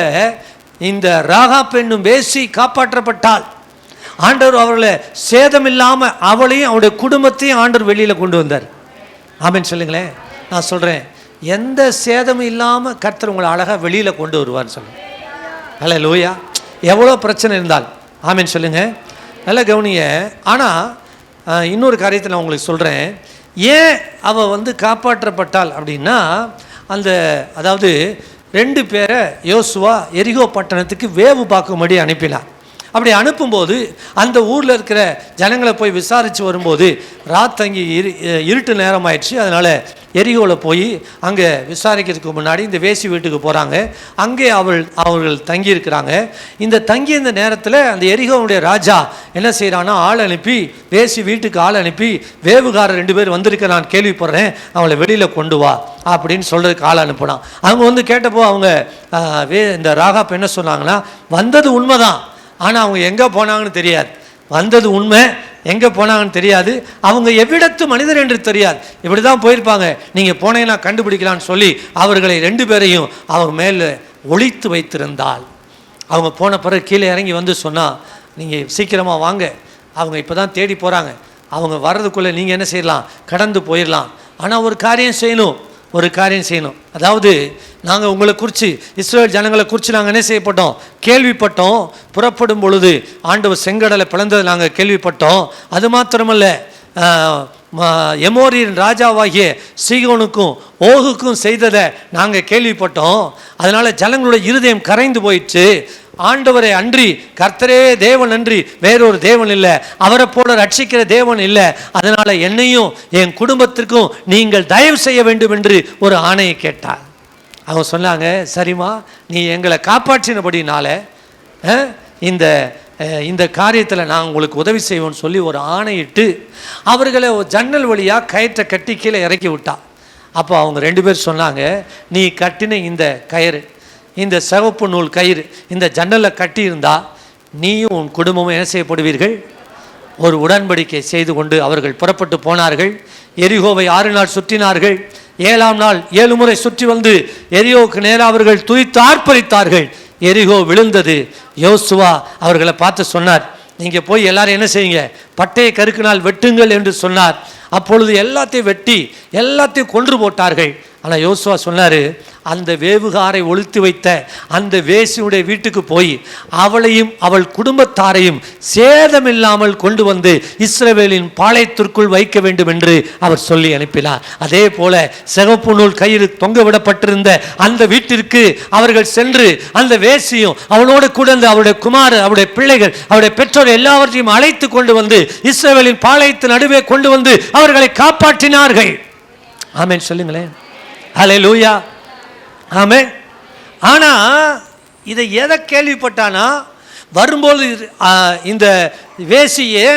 இந்த ராகாப் என்னும் வேசி காப்பாற்றப்பட்டால் ஆண்டவர் அவர்களை சேதமில்லாமல் அவளையும் அவருடைய குடும்பத்தையும் ஆண்டவர் வெளியில் கொண்டு வந்தார். ஆமென் சொல்லுங்களேன். நான் சொல்கிறேன், எந்த சேதமும் இல்லாமல் கர்த்தர் உங்களை அழகாக வெளியில் கொண்டு வருவார்னு சொல்லுங்கள். ஹல்லேலூயா. எவ்வளோ பிரச்சனை இருந்தால். ஆமென் சொல்லுங்க. நல்ல கவனிங்க. ஆனால் இன்னொரு காரியத்தை நான் உங்களுக்கு சொல்கிறேன். ஏன் அவள் வந்து காப்பாற்றப்பட்டாள் அப்படின்னா, அதாவது 2 பேரை யோசுவா எரிகோ பட்டணத்துக்கு வேவு பார்க்கும்படி அனுப்பினார். அப்படி அனுப்பும்போது அந்த ஊரில் இருக்கிற ஜனங்களை போய் விசாரித்து வரும்போது ராத்தங்கி இருட்டு நேரம் ஆயிடுச்சு. அதனால் எரிகோவில் போய் அங்கே விசாரிக்கிறதுக்கு முன்னாடி இந்த வேசி வீட்டுக்கு போகிறாங்க. அங்கே அவர்கள் தங்கியிருக்கிறாங்க. இந்த தங்கிய இந்த நேரத்தில் அந்த எரிகோவுடைய ராஜா என்ன செய்கிறான்னா, ஆள் அனுப்பி, வேசி வீட்டுக்கு ஆள் அனுப்பி, வேவுகாரர் 2 பேர் வந்திருக்க நான் கேள்விப்படுறேன், அவளை வெளியில் கொண்டு வா அப்படின்னு சொல்கிறதுக்கு ஆள் அனுப்பினான். அவங்க வந்து கேட்டப்போ அவங்க இந்த ராகாப் என்ன சொன்னாங்கன்னா, வந்தது உண்மைதான், ஆனால் அவங்க எங்கே போனாங்கன்னு தெரியாது. வந்தது உண்மை, எங்கே போனாங்கன்னு தெரியாது, அவங்க எவ்விடத்து மனிதர் என்று தெரியாது, இப்படி தான் போயிருப்பாங்க, நீங்கள் போனீங்கன்னா கண்டுபிடிக்கலான்னு சொல்லி அவர்களை 2 பேரையும் அவங்க மேலே ஒளித்து வைத்திருந்தாள். அவங்க போன பிறகு கீழே இறங்கி வந்து சொன்னால், நீங்கள் சீக்கிரமாக வாங்க, அவங்க இப்போ தான் தேடி போகிறாங்க, அவங்க வர்றதுக்குள்ளே நீங்கள் என்ன செய்யலாம், கடந்து போயிடலாம். ஆனால் ஒரு காரியம் செய்யணும். அதாவது நாங்கள் உங்களை குறித்து, இஸ்ரேல் ஜனங்களை குறித்து நாங்கள் என்ன செய்யப்பட்டோம், கேள்விப்பட்டோம். புறப்படும் பொழுது ஆண்டவர் செங்கடலை பிளந்ததை நாங்கள் கேள்விப்பட்டோம். அது மாத்திரமல்ல, எமோரியின் ராஜாவாகிய சீகோனுக்கும் ஓகுக்கும் செய்ததை நாங்கள் கேள்விப்பட்டோம். அதனால் ஜனங்களுடைய இருதயம் கரைந்து போயிடுச்சு. ஆண்டவரை அன்றி, கர்த்தரே தேவன் அன்றி வேறொரு தேவன் இல்லை, அவரை போல ரட்சிக்கிற தேவன் இல்லை, அதனால் என்னையும் என் குடும்பத்திற்கும் நீங்கள் தயவு செய்ய வேண்டும் என்று ஒரு ஆணையை கேட்டார். அவங்க சொன்னாங்க, சரிம்மா, நீ எங்களை காப்பாற்றினபடினால இந்த காரியத்தில் நான் உங்களுக்கு உதவி செய்வோன்னு சொல்லி ஒரு ஆணையிட்டு அவர்களை ஜன்னல் வழியாக கயிற்றை கட்டி கீழே இறக்கி விட்டா. அப்போ அவங்க 2 பேர் சொன்னாங்க, நீ கட்டின இந்த கயிறு, இந்த சிவப்பு நூல் கயிறு இந்த ஜன்னலில் கட்டியிருந்தா நீயும் உன் குடும்பமும் என்ன செய்யப்படுவீர்கள். ஒரு உடன்படிக்கை செய்து கொண்டு அவர்கள் புறப்பட்டு போனார்கள். எரிகோவை 6 நாள் சுற்றினார்கள். 7ஆம் நாள் 7 முறை சுற்றி வந்து எரிகோவுக்கு நேராக அவர்கள் துதித்து ஆர்ப்பரித்தார்கள். எரிகோ விழுந்தது. யோசுவா அவர்களை பார்த்து சொன்னார், நீங்கள் போய் எல்லாரும் என்ன செய்யுங்க, பட்டையை கருக்கினால் வெட்டுங்கள் என்று சொன்னார். அப்பொழுது எல்லாத்தையும் வெட்டி எல்லாத்தையும் கொன்று போட்டார்கள். ஆனால் யோசுவா சொன்னார், அந்த வேவுகாரை ஒழித்து வைத்த அந்த வேசியுடைய வீட்டுக்கு போய் அவளையும் அவள் குடும்பத்தாரையும் சேதமில்லாமல் கொண்டு வந்து இஸ்ரவேலின் பாளையத்திற்குள் வைக்க வேண்டும் என்று அவர் சொல்லி அனுப்பினார். அதே போல சிவப்பு நூல் கயிறு தொங்க விடப்பட்டிருந்த அந்த வீட்டிற்கு அவர்கள் சென்று அந்த வேசியும் அவளோடு கூட அவருடைய குமார், அவருடைய பிள்ளைகள், அவருடைய பெற்றோர் எல்லாவற்றையும் அழைத்து கொண்டு வந்து இஸ்ரவேலின் பாளையத்தின் நடுவே கொண்டு வந்து அவர்களை காப்பாற்றினார்கள். ஆமென் சொல்லுங்களேன். ஹல்லேலூயா. ஆமென். ஆனால் இதை எதை கேள்விப்பட்டானா, வரும்போது இந்த வேசியே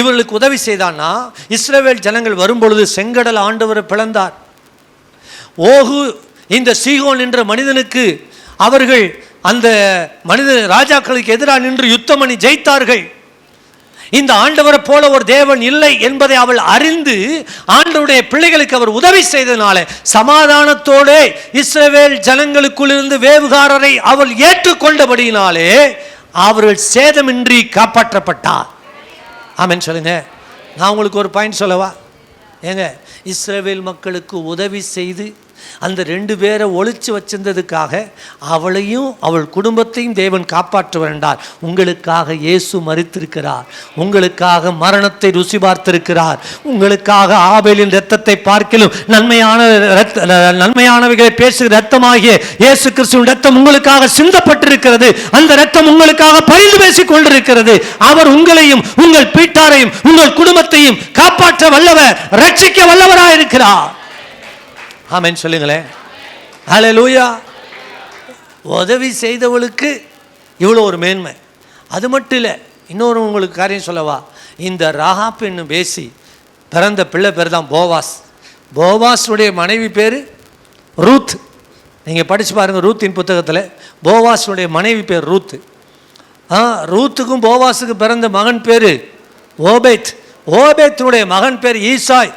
இவர்களுக்கு உதவி செய்தான்னா, இஸ்ரவேல் ஜனங்கள் வரும்பொழுது செங்கடல் ஆண்டவரை பிளந்தார். ஓகு இந்த சீகோன் என்ற மனிதனுக்கு அவர்கள் அந்த மனித ராஜாக்களுக்கு எதிராக நின்று யுத்தம் பண்ணி ஜெயித்தார்கள். இந்த ஆண்டவரை போல ஒரு தேவன் இல்லை என்பதை அவள் அறிந்து ஆண்டவருடைய பிள்ளைகளுக்கு அவர் உதவி செய்ததனால சமாதானத்தோடு இஸ்ரவேல் ஜனங்களுக்குள்ளிருந்து வேவுகாரரை அவள் ஏற்றுக்கொண்டபடியினாலே அவர்கள் சேதமின்றி காப்பாற்றப்பட்டார். ஆமென் சொல்லுங்க. நான் உங்களுக்கு ஒரு பாயிண்ட் சொல்லவா? ஏங்க, இஸ்ரவேல் மக்களுக்கு உதவி செய்து அந்த 2 பேரை ஒளிச்சு வச்சிருந்ததுக்காக அவளையும் அவள் குடும்பத்தையும் தேவன் காப்பாற்ற வேண்டார். உங்களுக்காக இயேசு மரித்திருக்கிறார், உங்களுக்காக மரணத்தை ருசி பார்த்திருக்கிறார், உங்களுக்காக ஆபேலின் இரத்தத்தை பார்க்கிலும் நன்மையானவைகளை பேசுகிற இரத்தமாகிய இயேசு கிறிஸ்துவின் இரத்தம் உங்களுக்காக சிந்தப்பட்டிருக்கிறது. அந்த இரத்தம் உங்களுக்காக பரிந்து பேசிக் கொண்டிருக்கிறது. அவர் உங்களையும் உங்கள் வீட்டாரையும் உங்கள் குடும்பத்தையும் காப்பாற்ற வல்லவர், ரட்சிக்க வல்லவராயிருக்கிறார். ஆமென் சொல்லுங்களேன். ஹல்லேலூயா. உதவி செய்தவளுக்கு இவ்வளோ ஒரு மேன்மை. அது மட்டும் இல்லை, இன்னொரு உங்களுக்கு காரியம் சொல்லவா? இந்த ராகாப் என்னும் பேசி பிறந்த பிள்ளை பேர் தான் போவாஸ். போவாஸுடைய மனைவி பேர் ரூத். நீங்கள் படித்து பாருங்கள் ரூத்தின் புத்தகத்தில். போவாஸுடைய மனைவி பேர் ரூத். ரூத்துக்கும் போவாஸுக்கு பிறந்த மகன் பேர் ஓபேத். ஓபேத்தினுடைய மகன் பேர் ஈசாய்.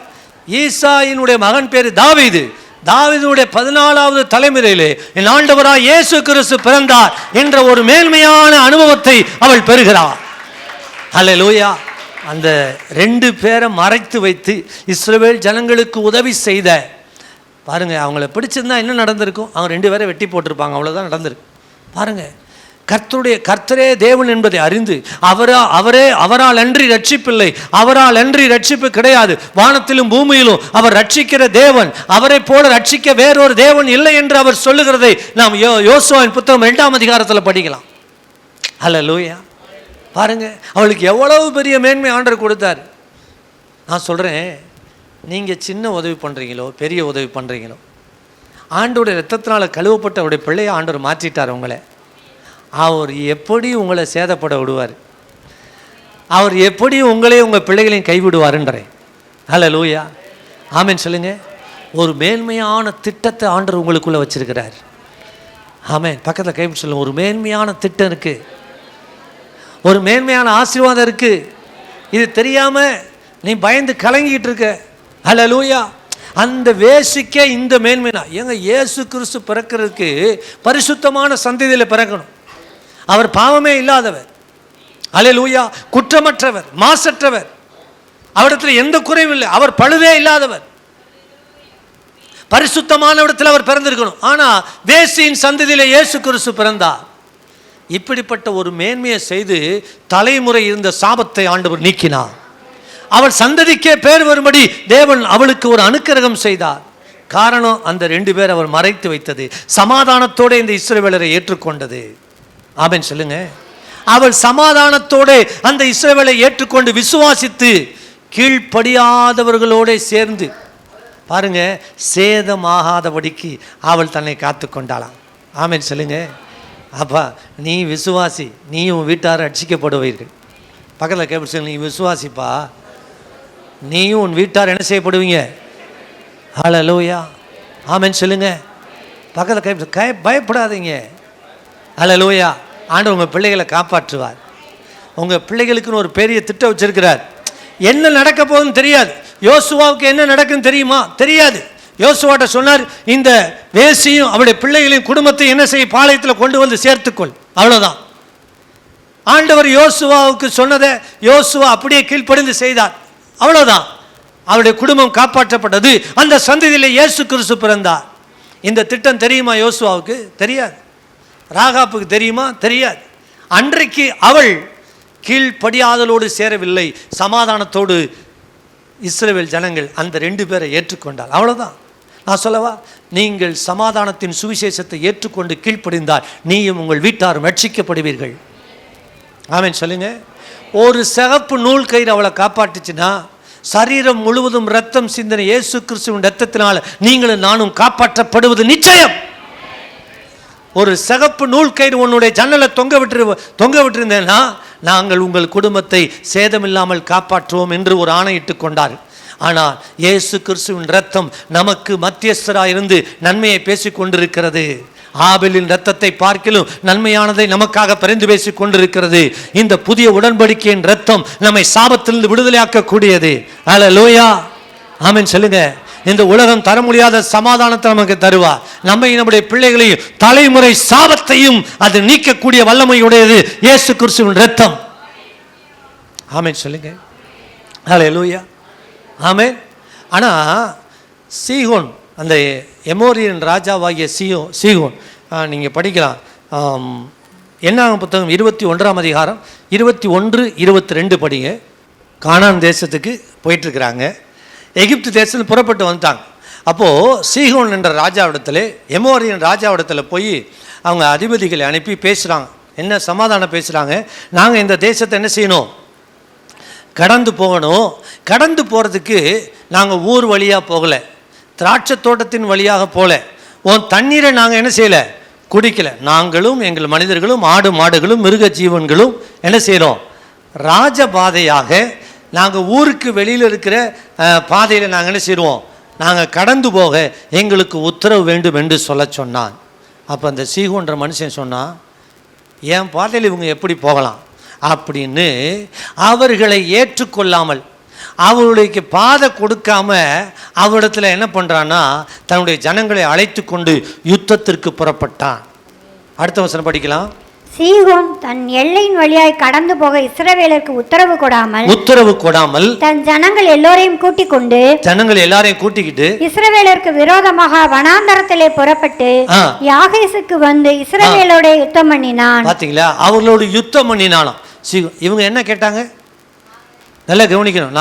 ஈசாயினுடைய மகன் பேர் தாவீது. தாவீதுடைய 14வது தலைமுறையிலே என் ஆண்டவராய் இயேசு கிறிஸ்து பிறந்தார் என்ற ஒரு மேன்மையான அனுபவத்தை அவள் பெறுகிறார். ஹல்லேலூயா. அந்த 2 பேரை மறைத்து வைத்து இஸ்ரவேல் ஜனங்களுக்கு உதவி செய்த பாருங்க. அவங்கள பிடிச்சிருந்தா என்ன நடந்திருக்கும்? அவங்க 2 பேரை வெட்டி போட்டிருப்பாங்க, அவ்வளோதான் நடந்திருக்கு. பாருங்க, கர்த்தரே தேவன் என்பதை அறிந்து அவரால் அன்றி ரட்சிப்பில்லை, அவரால் அன்றி ரட்சிப்பு கிடையாது, வானத்திலும் பூமியிலும் அவர் ரட்சிக்கிற தேவன், அவரை போல ரட்சிக்க வேறொரு தேவன் இல்லை என்று அவர் சொல்லுகிறதை நாம் யோசுவாவின் புத்தகம் 2ஆம் அதிகாரத்தில் படிக்கலாம். ஹல்லேலூயா. பாருங்க, அவளுக்கு எவ்வளவு பெரிய மேன்மை ஆண்டவர் கொடுத்தார். நான் சொல்கிறேன், நீங்கள் சின்ன உதவி பண்ணுறீங்களோ பெரிய உதவி பண்ணுறீங்களோ, ஆண்டோடைய ரத்தத்தினால் கழுவப்பட்ட அவருடைய பிள்ளையை ஆண்டவர் மாற்றிட்டார். உங்களை அவர் எப்படி உங்களை சேதப்பட விடுவார், அவர் எப்படி உங்களையும் உங்கள் பிள்ளைகளையும் கைவிடுவாருன்றேன். ஹல்லேலூயா, ஆமென் சொல்லுங்க. ஒரு மேன்மையான திட்டத்தை ஆண்டவர் உங்களுக்குள்ளே வச்சிருக்கிறார். ஆமென். பக்கத்தில் கைவிட்டு சொல்லுங்க, ஒரு மேன்மையான திட்டம் இருக்குது, ஒரு மேன்மையான ஆசீர்வாதம் இருக்குது. இது தெரியாமல் நீ பயந்து கலங்கிட்டு இருக்க. ஹல்லேலூயா. அந்த வேசிக்க இந்த மேன்மைனா எங்க இயேசு கிறிஸ்து பிறக்கிறதுக்கு பரிசுத்தமான சந்ததியில் பிறக்கணும். அவர் பாவமே இல்லாதவர், ஹல்லேலூயா, குற்றமற்றவர், மாசற்றவர், அவரிடத்தில் எந்த குறைவும் இல்லை, அவர் பழுவே இல்லாதவர், பரிசுத்தமான இடத்தில் அவர் பிறந்திருக்கணும். ஆனால் வேசியின் சந்ததியில் இயேசு கிறிஸ்து பிறந்தார். இப்படிப்பட்ட ஒரு மேன்மையை செய்து தலைமுறை இருந்த சாபத்தை ஆண்டவர் நீக்கினார். அவள் சந்ததிக்கே பேர் வரும்படி தேவன் அவளுக்கு ஒரு அனுக்கிரகம் செய்தார். காரணம், அந்த 2 பேர் அவர் மறைத்து வைத்தது சமாதானத்தோடு இந்த இஸ்ரவேலரை ஏற்றுக்கொண்டது. ஆமென் சொல்லுங்க. அவள் சமாதானத்தோடு அந்த இஸ்ரவேலை ஏற்றுக்கொண்டு விசுவாசித்து கீழ்ப்படியாதவர்களோட சேர்ந்து, பாருங்க, சேதமாகாதபடிக்கு அவள் தன்னை காத்து கொண்டாளாம். ஆமென் சொல்லுங்க. அப்பா, நீ விசுவாசி, நீயும் வீட்டார் ரட்சிக்கப்படுவீர்கள். பக்கத்தில் கேட்பு, நீ விசுவாசிப்பா, நீயும் உன் வீட்டார் என்ன செய்யப்படுவீங்க. ஹல்லேலூயா, ஆமென் சொல்லுங்க. பக்கத்தில் கேட்பு, பயப்படாதீங்க. ஹல்லேலூயா. ஆண்டவர் உங்கள் பிள்ளைகளை காப்பாற்றுவார். உங்கள் பிள்ளைகளுக்குன்னு ஒரு பெரிய திட்டம் வச்சிருக்கிறார். என்ன நடக்க போகுதுன்னு தெரியாது. யோசுவாவுக்கு என்ன நடக்குன்னு தெரியுமா? தெரியாது. யோசுவாட்ட சொன்னார், இந்த வேசியும் அவருடைய பிள்ளைகளையும் குடும்பத்தையும் என்ன செய்ய, பாளையத்தில் கொண்டு வந்து சேர்த்துக்கொள். அவ்வளோதான். ஆண்டவர் யோசுவாவுக்கு சொன்னதை யோசுவா அப்படியே கீழ்ப்படிந்து செய்தார். அவ்வளோதான். அவருடைய குடும்பம் காப்பாற்றப்பட்டது. அந்த சந்ததியில் இயேசு கிறிஸ்து பிறந்தார். இந்த திட்டம் தெரியுமா யோசுவாவுக்கு? தெரியாது. ராகாப்புக்கு தெரியுமா? தெரியாது. அன்றைக்கு அவள் கீழ்ப்படியாதலோடு சேரவில்லை, சமாதானத்தோடு இஸ்ரவேல் ஜனங்கள் அந்த 2 பேரை ஏற்றுக்கொண்டார். அவ்வளோதான். நான் சொல்லவா, நீங்கள் சமாதானத்தின் சுவிசேஷத்தை ஏற்றுக்கொண்டு கீழ்ப்படிந்தால் நீயும் உங்கள் வீட்டாரும் ரட்சிக்கப்படுவீர்கள். ஆமென் சொல்லுங்க. ஒரு சிகப்பு நூல் கயிறு அவளை காப்பாட்டுச்சுன்னா, சரீரம் முழுவதும் ரத்தம் சிந்தின இயேசு கிறிஸ்துவின் ரத்தத்தினால் நீங்களும் நானும் காப்பாற்றப்படுவது நிச்சயம். ஒரு சிகப்பு நூல் கயிறு உன்னுடைய ஜன்னலை தொங்க விட்டிருந்தேன்னா, நாங்கள் உங்கள் குடும்பத்தை சேதமில்லாமல் காப்பாற்றுவோம் என்று ஒரு ஆணையிட்டு கொண்டார். ஆனால் இயேசு கிறிஸ்துவின் ரத்தம் நமக்கு மத்தியஸ்தராக இருந்து நன்மையை பேசிக் கொண்டிருக்கிறது. ஆபேலின் ரத்தத்தை பார்க்கிலும் நன்மையானதை நமக்காக பரிந்து பேசிக் கொண்டிருக்கிறது. இந்த புதிய உடன்படிக்கையின் ரத்தம் நம்மை சாபத்திலிருந்து விடுதலையாக்கக்கூடியது. ஹல்லேலூயா, ஆமென் சொல்லுங்க. இந்த உலகம் தர முடியாத சமாதானத்தை நமக்கு தருவார். நம்மை, நம்முடைய பிள்ளைகளையும் தலைமுறை சாபத்தையும் அது நீக்கக்கூடிய வல்லமையுடையது இயேசு கிறிஸ்துவின் ரத்தம். ஆமென் சொல்லுங்க. ஹல்லேலூயா, ஆமென். ஆனால் சீகோன், அந்த எமோரியன் ராஜாவாகிய சீகோன், நீங்கள் படிக்கலாம். என்னாகும் புத்தகம் 21ஆம் அதிகாரம் 21, 22 படிங்க. கானான் தேசத்துக்கு போயிட்டுருக்குறாங்க. எகிப்து தேசத்தில் புறப்பட்டு வந்துட்டாங்க. அப்போது சீகோன் என்ற ராஜாவிடத்தில், எமோரியன் ராஜாவிடத்தில் போய் அவங்க அதிபதிகளை அனுப்பி பேசுகிறாங்க. என்ன சமாதானம் பேசுகிறாங்க? நாங்கள் இந்த தேசத்தை என்ன செய்யணும், கடந்து போகணும். கடந்து போகிறதுக்கு நாங்கள் ஊர் வழியாக போகலை, திராட்சை தோட்டத்தின் வழியாக போகல, உன் தண்ணீரை நாங்கள் என்ன செய்யலை, குடிக்கலை. நாங்களும் எங்கள் மனிதர்களும் ஆடு மாடுகளும் மிருக ஜீவன்களும் என்ன செய்கிறோம், ராஜபாதையாக நாங்கள் ஊருக்கு வெளியில் இருக்கிற பாதையில் நாங்கள் என்ன செய்வோம், நாங்கள் கடந்து போக எங்களுக்கு உத்தரவு வேண்டும் என்று சொல்ல சொன்னான். அப்போ அந்த சீகோன்ற மனுஷன் சொன்னான், என் பாதையில் இவங்க எப்படி போகலாம் அப்படின்னு அவர்களை ஏற்றுக்கொள்ளாமல், அவர்களுக்கு பாதை கொடுக்காம அவரிடத்தில் என்ன பண்ணுறான்னா, தன்னுடைய ஜனங்களை அழைத்து கொண்டு யுத்தத்திற்கு புறப்பட்டான். அடுத்த வசனம் படிக்கலாம். சீகோன் தன் எல்லையின் வழியாய் கடந்து போக இஸ்ரவேலருக்கு உத்தரவு கொடாமல் தன் ஜனங்கள் எல்லாரையும் கூட்டிக்கிட்டு இஸ்ரவேலருக்கு விரோதமாக வனாந்தரத்திலே புறப்பட்டு யாகேசுக்கு வந்து இஸ்ரவேலோட யுத்தம் பண்ணினான். பாத்தீங்களா, அவர்களோடு யுத்தம் பண்ணினாலும் இவங்க என்ன கேட்டாங்க? நல்லா கவனிக்கணும்.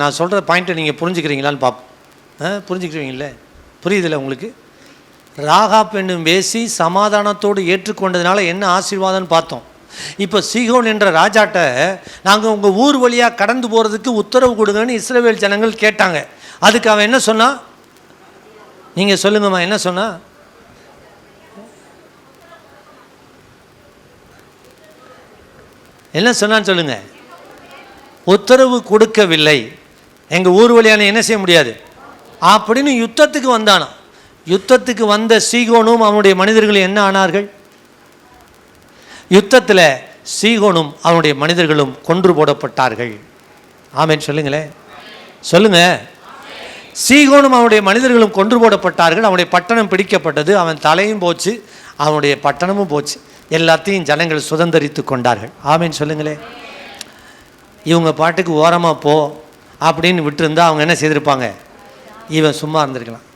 நான் சொல்ற பாயிண்ட்டை நீங்க புரிஞ்சுக்கிறீங்களான்னு பார்ப்போம். புரிஞ்சுக்கிறீங்களே? புரியுதுல்ல உங்களுக்கு? ராகாப் என்னும் வேசி சமாதானத்தோடு ஏற்றுக்கொண்டதுனால என்ன ஆசீர்வாதம்னு பார்த்தோம். இப்போ சீகோன் என்ற ராஜாட்ட நாங்கள் உங்கள் ஊர் வழியாக கடந்து போகிறதுக்கு உத்தரவு கொடுங்கன்னு இஸ்ரவேல் ஜனங்கள் கேட்டாங்க. அதுக்கு அவன் என்ன சொன்னா? நீங்கள் சொல்லுங்கம்மா, என்ன சொன்னா? என்ன சொன்னான்னு சொல்லுங்க. உத்தரவு கொடுக்கவில்லை, எங்கள் ஊர் வழியான என்ன செய்ய முடியாது அப்படின்னு யுத்தத்துக்கு வந்தானா. யுத்தத்துக்கு வந்த சீகோனும் அவனுடைய மனிதர்கள் என்ன ஆனார்கள்? யுத்தத்தில் சீகோனும் அவனுடைய மனிதர்களும் கொன்று போடப்பட்டார்கள். ஆமென் சொல்லுங்களேன், சொல்லுங்க. சீகோனும் அவனுடைய மனிதர்களும் கொன்று போடப்பட்டார்கள். அவனுடைய பட்டணம் பிடிக்கப்பட்டது. அவன் தலையும் போச்சு, அவனுடைய பட்டணமும் போச்சு. எல்லாத்தையும் ஜனங்கள் சுதந்திரித்து கொண்டார்கள். ஆமென் சொல்லுங்களேன். இவங்க பாட்டுக்கு ஓரமாக போ அப்படின்னு விட்டுருந்தா அவங்க என்ன செய்திருப்பாங்க? இவன் சும்மா இருந்திருக்கலாம்.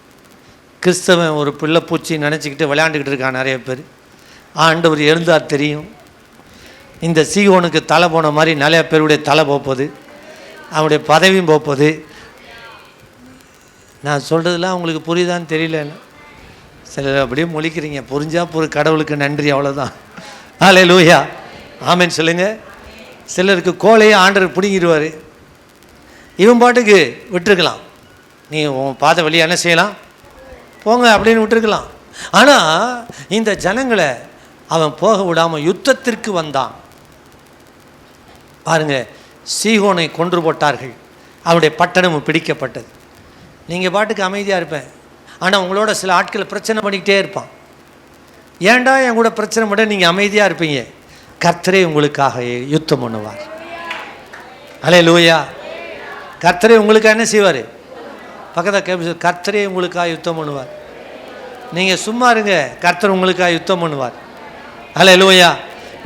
கிறிஸ்தவன் ஒரு பிள்ளை பூச்சி நினச்சிக்கிட்டு விளையாண்டுக்கிட்டு இருக்கான் நிறைய பேர். ஆண்டவர் எழுந்தார் தெரியும். இந்த சீகோனுக்கு தலை போன மாதிரி நிறைய பேருடைய தலை போப்பது, அவனுடைய பதவியும் போப்பது. நான் சொல்கிறதுலாம் உங்களுக்கு புரியுதான்னு தெரியலன்னு சிலர் அப்படியே மொழிக்கிறீங்க. புரிஞ்சா கடவுளுக்கு நன்றி, அவ்வளோதான். ஹல்லேலூயா, ஆமென் சொல்லுங்கள். சிலருக்கு கோலையை ஆண்டவர் பிடிங்கிடுவார். இவன் பாட்டுக்கு விட்டுருக்கலாம். நீ உன் பாதை வழியாக என்ன செய்யலாம், போங்க அப்படின்னு விட்டுருக்கலாம். ஆனால் இந்த ஜனங்களை அவன் போக விடாமல் யுத்தத்திற்கு வந்தான். பாருங்க, சீகோனை கொன்று போட்டார்கள். அவருடைய பட்டணமும் பிடிக்கப்பட்டது. நீங்கள் பாட்டுக்கு அமைதியாக இருப்பேன், ஆனால் உங்களோட சில ஆட்கள் பிரச்சனை பண்ணிக்கிட்டே இருப்பான். ஏன்டா என் கூட பிரச்சனை பண்ண நீங்கள் அமைதியாக இருப்பீங்க? கர்த்தரே உங்களுக்காக யுத்தம் பண்ணுவார். ஹல்லேலூயா. கர்த்தரே உங்களுக்காக என்ன செய்வார்? பக்கத்தில் கேட்ப, கர்த்தரே உங்களுக்காக யுத்தம் பண்ணுவார். நீங்கள் சும்மா இருங்க, கர்த்தர் உங்களுக்காக யுத்தம் பண்ணுவார். ஹல்லேலூயா.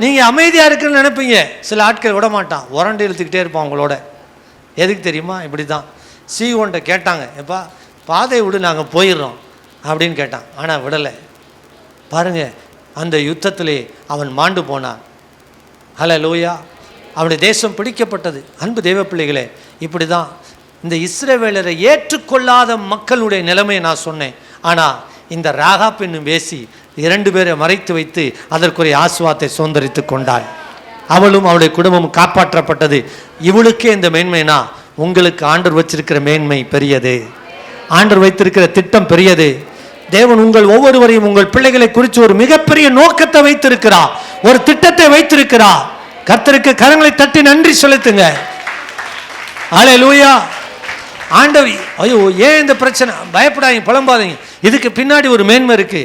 நீங்கள் அமைதியாக இருக்குன்னு நினைப்பீங்க. சில ஆட்கள் விட மாட்டான், உரண்டு இழுத்துக்கிட்டே இருப்பான் உங்களோட. எதுக்கு தெரியுமா? இப்படி தான் சீகோன்ட்ட கேட்டாங்க, எப்பா பாதை விடு, நாங்கள் போயிடுறோம் அப்படின்னு கேட்டான். ஆனால் விடலை. பாருங்கள், அந்த யுத்தத்திலே அவன் மாண்டு போனான். ஹல்லேலூயா. அவனுடைய தேசம் பிடிக்கப்பட்டது. அன்பு தேவ பிள்ளைகளே, இப்படி தான் இந்த இஸ்ரவேலரை ஏற்றுக்கொள்ளாத மக்களுடைய நிலைமையை நான் சொன்னேன். ஆனால் இந்த ராகாப் என்னும் வேசி 2 பேரை மறைத்து வைத்து அதற்குரிய ஆசீர்வாதத்தை சுதந்தரித்து கொண்டாள். அவளும் அவளுடைய குடும்பமும் காப்பாற்றப்பட்டது. இவளுக்கே இந்த மேன்மைனா, உங்களுக்கு ஆண்டவர் வச்சிருக்கிற மேன்மை பெரியது. ஆண்டவர் வைத்திருக்கிற திட்டம் பெரியது. தேவன் உங்கள் ஒவ்வொருவரையும், உங்கள் பிள்ளைகளை குறித்து ஒரு மிகப்பெரிய நோக்கத்தை வைத்திருக்கிறார், ஒரு திட்டத்தை வைத்திருக்கிறார். கர்த்தருக்கு கரங்களை தட்டி நன்றி செலுத்துங்க. ஹல்லேலூயா. ஆண்டவர், ஐயோ ஏன் இந்த பிரச்சனை? பயப்படாதீங்க, புலம்பாதீங்க. இதுக்கு பின்னாடி ஒரு மேன்மை இருக்கு.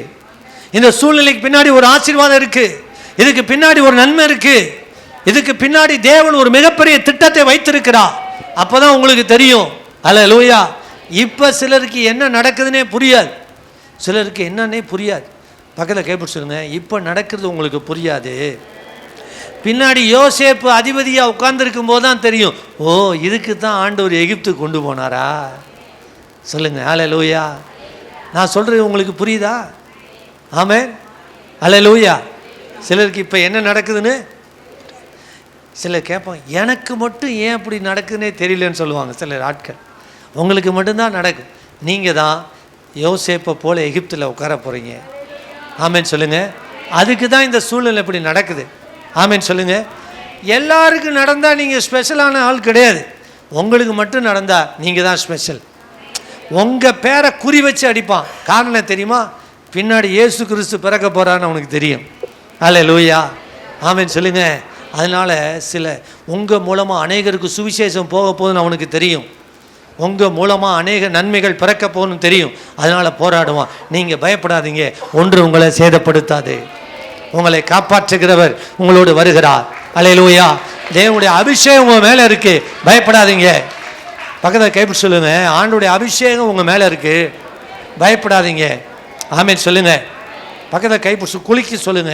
இந்த சூழ்நிலைக்கு பின்னாடி ஒரு ஆசீர்வாதம் இருக்கு. இதுக்கு பின்னாடி ஒரு நன்மை இருக்கு. இதுக்கு பின்னாடி தேவன் ஒரு மிகப்பெரிய திட்டத்தை வைத்திருக்கிறார். அப்பதான் உங்களுக்கு தெரியும். ஹல்லேலூயா. இப்ப சிலருக்கு என்ன நடக்குதுன்னே புரியாது. சிலருக்கு என்னன்னே புரியாது. பக்கத்தில் கேட்பு சொல்லுங்க, இப்போ நடக்கிறது உங்களுக்கு புரியாது. பின்னாடி யோசேப்பு அதிபதியாக உட்கார்ந்துருக்கும் போது தான் தெரியும், ஓ இதுக்கு தான் ஆண்டவர் எகிப்து கொண்டு போனாரா. சொல்லுங்க ஹல்லேலூயா. நான் சொல்கிறது உங்களுக்கு புரியுதா? ஆமென். ஹல்லேலூயா. சிலருக்கு இப்போ என்ன நடக்குதுன்னு சிலர் கேட்பாங்க, எனக்கு மட்டும் ஏன் அப்படி நடக்குதுன்னே தெரியலன்னு சொல்லுவாங்க சிலர் ஆட்கள். உங்களுக்கு மட்டும்தான் நடக்கும். நீங்கள் தான் யோசேப்பை போல எகிப்தில் உட்கார போகிறீங்க. ஆமென் சொல்லுங்கள். அதுக்கு தான் இந்த சூழ்நிலை இப்படி நடக்குது. ஆமென் சொல்லுங்கள். எல்லாருக்கும் நடந்தால் நீங்கள் ஸ்பெஷலான ஆள் கிடையாது. உங்களுக்கு மட்டும் நடந்தால் நீங்கள் தான் ஸ்பெஷல். உங்கள் பேரை குறி வச்சு அடிப்பான். காரணம் தெரியுமா? பின்னாடி இயேசு கிறிஸ்து பிறக்க போகிறான்னு அவனுக்கு தெரியும். ஹல்லேலூயா. ஆமென் சொல்லுங்கள். அதனால் சில உங்கள் மூலமாக அநேகருக்கு சுவிசேஷம் போக போகுதுன்னு அவனுக்கு தெரியும். உங்கள் மூலமாக அநேக நன்மைகள் பிறக்க போகணும்னு தெரியும். அதனால் போராடுவான். நீங்கள் பயப்படாதீங்க, ஒன்று உங்களை சேதப்படுத்தாது. உங்களை காப்பாற்றுகிறவர் உங்களோடு வருகிறார். ஹல்லேலூயா. தேவனுடைய அபிஷேகம் உங்கள் மேலே இருக்கு, பயப்படாதீங்க. பக்கத்தில் கைப்பிடி சொல்லுங்க, ஆண்டுடைய அபிஷேகம் உங்கள் மேலே இருக்கு, பயப்படாதீங்க. ஆமென் சொல்லுங்க. பக்கத்தில் கைப்பிடிச்சு குலுக்கி சொல்லுங்க,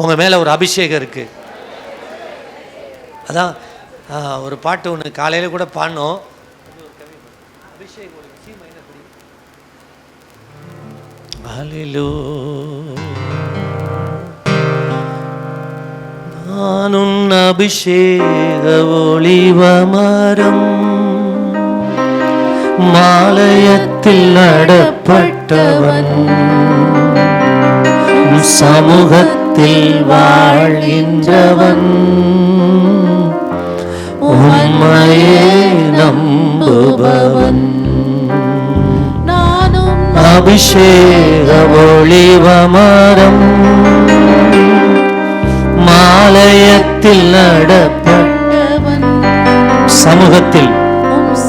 உங்கள் மேலே ஒரு அபிஷேகம் இருக்குது. அதான் ஒரு பாட்டு ஒன்று காலையில் கூட பாடினோம். நானும் அபிஷேக ஒளிவ மரம், மாலயத்தில் நடப்பட்டவன், சமூகத்தில் வாழ்கின்றவன், உம்மையே நம்புபவன். நானும் அபிஷேக ஒளிவ மரம், மாலயத்தில் நடப்பட்டவன், சமூகத்தில்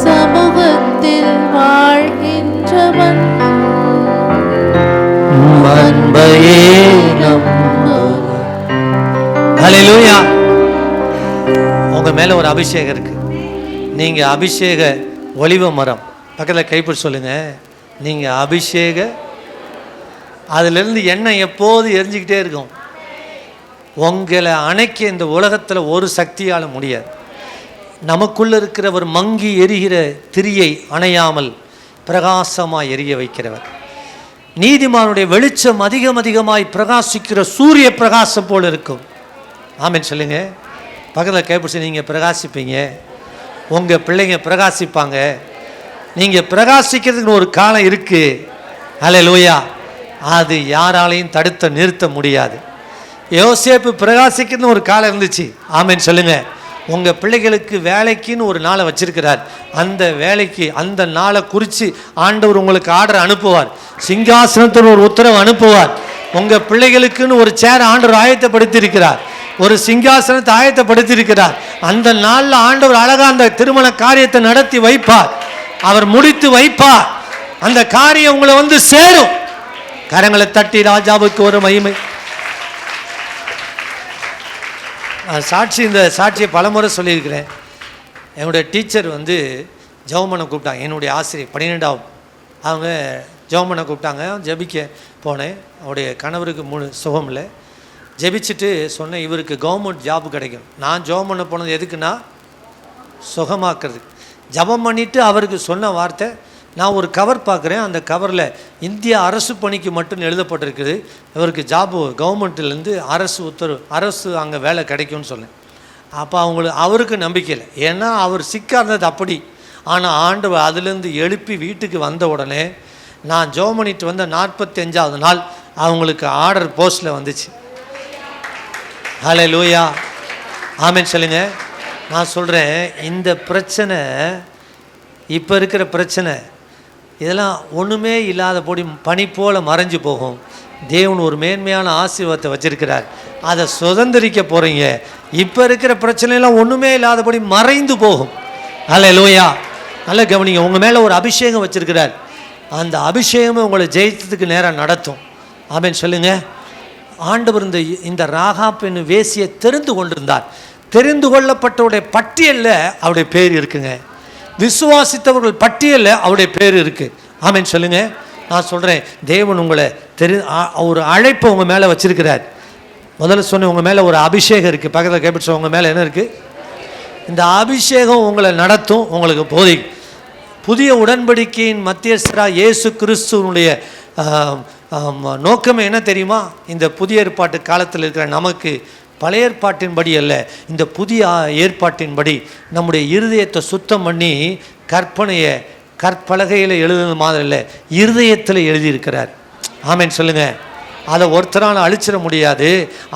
சமூகத்தில் வாழ்கின்றவன், அன்பையே நம்புபவன். ஹல்லேலூயா. உங்க மேல ஒரு அபிஷேகம் இருக்கு. நீங்க அபிஷேக ஒலிவ மரம். பக்கத்தில் கைப்பிடி சொல்லுங்க, நீங்க அபிஷேக. அதுல இருந்து எண்ணெய் எப்போது எரிஞ்சுக்கிட்டே இருக்கும். உங்களை அணைக்க இந்த உலகத்தில் ஒரு சக்தியால் முடியாது. நமக்குள்ள இருக்கிற ஒரு மங்கி எரிகிற திரியை அணையாமல் பிரகாசமாய் எரிய வைக்கிறவர். நீதிமானுடைய வெளிச்சம் அதிகமாய் பிரகாசிக்கிற சூரிய பிரகாசம் போல் இருக்கும். ஆமென் சொல்லுங்க. பக்கத்தில் கைப்பிடிச்சு நீங்கள் பிரகாசிப்பீங்க, உங்கள் பிள்ளைங்க பிரகாசிப்பாங்க. நீங்கள் பிரகாசிக்கிறதுக்கு ஒரு காலம் இருக்குது. ஹல்லேலூயா. அது யாராலையும் தடுத்து நிறுத்த முடியாது. யோசேப்பு பிரகாசிக்கிறதுன்னு ஒரு காலம் இருந்துச்சு. ஆமென் சொல்லுங்க. உங்கள் பிள்ளைகளுக்கு வேலைக்குன்னு ஒரு நாளை வச்சிருக்கிறார். அந்த வேலைக்கு அந்த நாளை குறித்து ஆண்டவர் உங்களுக்கு ஆர்டர் அனுப்புவார். சிங்காசனத்தில் ஒரு உத்தரவு அனுப்புவார். உங்கள் பிள்ளைகளுக்குன்னு ஒரு சேர் ஆண்டவர் ஆயத்தப்படுத்தி இருக்கிறார், ஒரு சிங்காசனத்தை ஆயத்தப்படுத்தி இருக்கிறார். அந்த நாளில் ஆண்டவர் அழகா அந்த திருமண காரியத்தை நடத்தி வைப்பார், அவர் முடித்து வைப்பார். அந்த காரியம் உங்களை வந்து சேரும். கரங்களை தட்டி ராஜாவுக்கு ஒரு மகிமை. சாட்சி, இந்த சாட்சியை பலமுறை சொல்லியிருக்கிறேன். என்னுடைய டீச்சர் வந்து ஜெபமனை கூப்பிட்டாங்க. என்னுடைய ஆசிரியர் 12ஆம் அவங்க ஜெபமனை கூப்பிட்டாங்க. ஜெபிக்க போனேன். அவருடைய கணவருக்கு 3 சுகம் இல்லை. ஜெபிச்சுட்டு சொன்னேன், இவருக்கு கவர்மெண்ட் ஜாப் கிடைக்கும். நான் ஜெபம் பண்ண போனது எதுக்குன்னா சுகமாக்குறதுக்கு. ஜெபம் பண்ணிவிட்டு அவருக்கு சொன்ன வார்த்தை, நான் ஒரு கவர் பார்க்குறேன், அந்த கவரில் இந்திய அரசு பணிக்கு மட்டும் எழுதப்பட்டிருக்குது, இவருக்கு ஜாபு கவர்மெண்ட்லேருந்து அரசு உத்தரவு, அரசு அங்கே வேலை கிடைக்கும்னு சொன்னேன். அப்போ அவருக்கு நம்பிக்கை இல்லை, ஏன்னா அவர் சிக்காதது அப்படி. ஆனால் ஆண்டவர் அதுலேருந்து எழுப்பி வீட்டுக்கு வந்த உடனே நான் ஜெபம் பண்ணிட்டு வந்த 45ஆவது நாள் அவங்களுக்கு ஆர்டர் போஸ்ட்டில் வந்துச்சு. ஹல்லேலூயா. ஆமென் சொல்லுங்க. நான் சொல்கிறேன், இந்த பிரச்சனை, இப்போ இருக்கிற பிரச்சனை, இதெல்லாம் ஒன்றுமே இல்லாதபடி பனி போல் மறைஞ்சு போகும். தேவன் ஒரு மேன்மையான ஆசீர்வாதத்தை வச்சிருக்கிறார், அதை சுதந்திரிக்க போகிறீங்க. இப்போ இருக்கிற பிரச்சனையெல்லாம் ஒன்றுமே இல்லாதபடி மறைந்து போகும். ஹல்லேலூயா. நல்லா கவனிங்க, உங்கள் மேலே ஒரு அபிஷேகம் வச்சிருக்கிறார். அந்த அபிஷேகமே உங்களை ஜெயித்ததுக்கு நேரம் நடத்தும். ஆமென் சொல்லுங்க. ஆண்டவர் இந்த ராகாப் என்னும் வேசியை தெரிந்து கொண்டிருந்தார். தெரிந்து கொள்ளப்பட்டவருடைய பட்டியலில் அவருடைய பேர் இருக்குங்க. விசுவாசித்தவர்கள் பட்டியலில் அவருடைய பேர் இருக்கு. ஆமென் சொல்லுங்க. நான் சொல்கிறேன், தேவன் உங்களை ஒரு அழைப்பை உங்கள் மேலே வச்சிருக்கிறார். முதல்ல சொன்னேன், உங்கள் மேலே ஒரு அபிஷேகம் இருக்குது. பக்கத்தில் கைப்பிடிச்ச உங்கள் மேலே என்ன இருக்குது? இந்த அபிஷேகம் உங்களை நடத்தும், உங்களுக்கு போதிக்கும். புதிய உடன்படிக்கையின் மத்தியஸ்தரா இயேசு கிறிஸ்துவனுடைய நோக்கமே என்ன தெரியுமா? இந்த புதிய ஏற்பாட்டு காலத்தில் இருக்கிற நமக்கு பழைய ஏற்பாட்டின்படி அல்ல, இந்த புதிய ஏற்பாட்டின்படி நம்முடைய இருதயத்தை சுத்தம் பண்ணி கற்பனையை கற்பலகையில் எழுதுன மாதிரி இல்லை, இருதயத்தில் எழுதியிருக்கிறார். ஆமென் சொல்லுங்க. அதை ஒருத்தரால் அழிச்சிட முடியாது.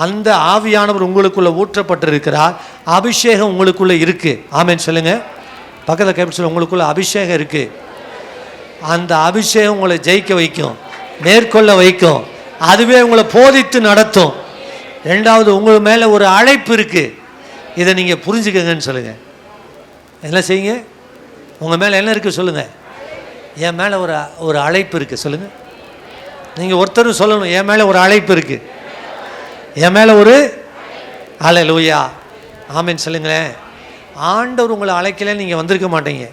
அந்த ஆவியானவர் உங்களுக்குள்ளே ஊற்றப்பட்டிருக்கிறார். அபிஷேகம் உங்களுக்குள்ளே இருக்குது. ஆமென் சொல்லுங்க. பக்கத்தில் கைப்பிடிச்சு, உங்களுக்குள்ள அபிஷேகம் இருக்குது. அந்த அபிஷேகம் உங்களை ஜெயிக்க வைக்கும், மேற்கொள்ள வைக்கும், அதுவே உங்களை போதித்து நடத்தும். ரெண்டாவது, உங்கள் மேலே ஒரு அழைப்பு இருக்குது, இதை நீங்கள் புரிஞ்சுக்கங்கன்னு சொல்லுங்கள். என்ன செய்யுங்க? உங்கள் மேலே என்ன இருக்குது சொல்லுங்கள். என் மேலே ஒரு அழைப்பு இருக்குது சொல்லுங்கள். நீங்கள் ஒருத்தரும் சொல்லணும், என் மேலே ஒரு அழைப்பு இருக்குது, என் மேலே ஒரு ஹல்லேலூயா. ஆமென் சொல்லுங்களேன். ஆண்டவர் உங்களை அழைக்கல, நீங்கள் வந்திருக்க மாட்டீங்க.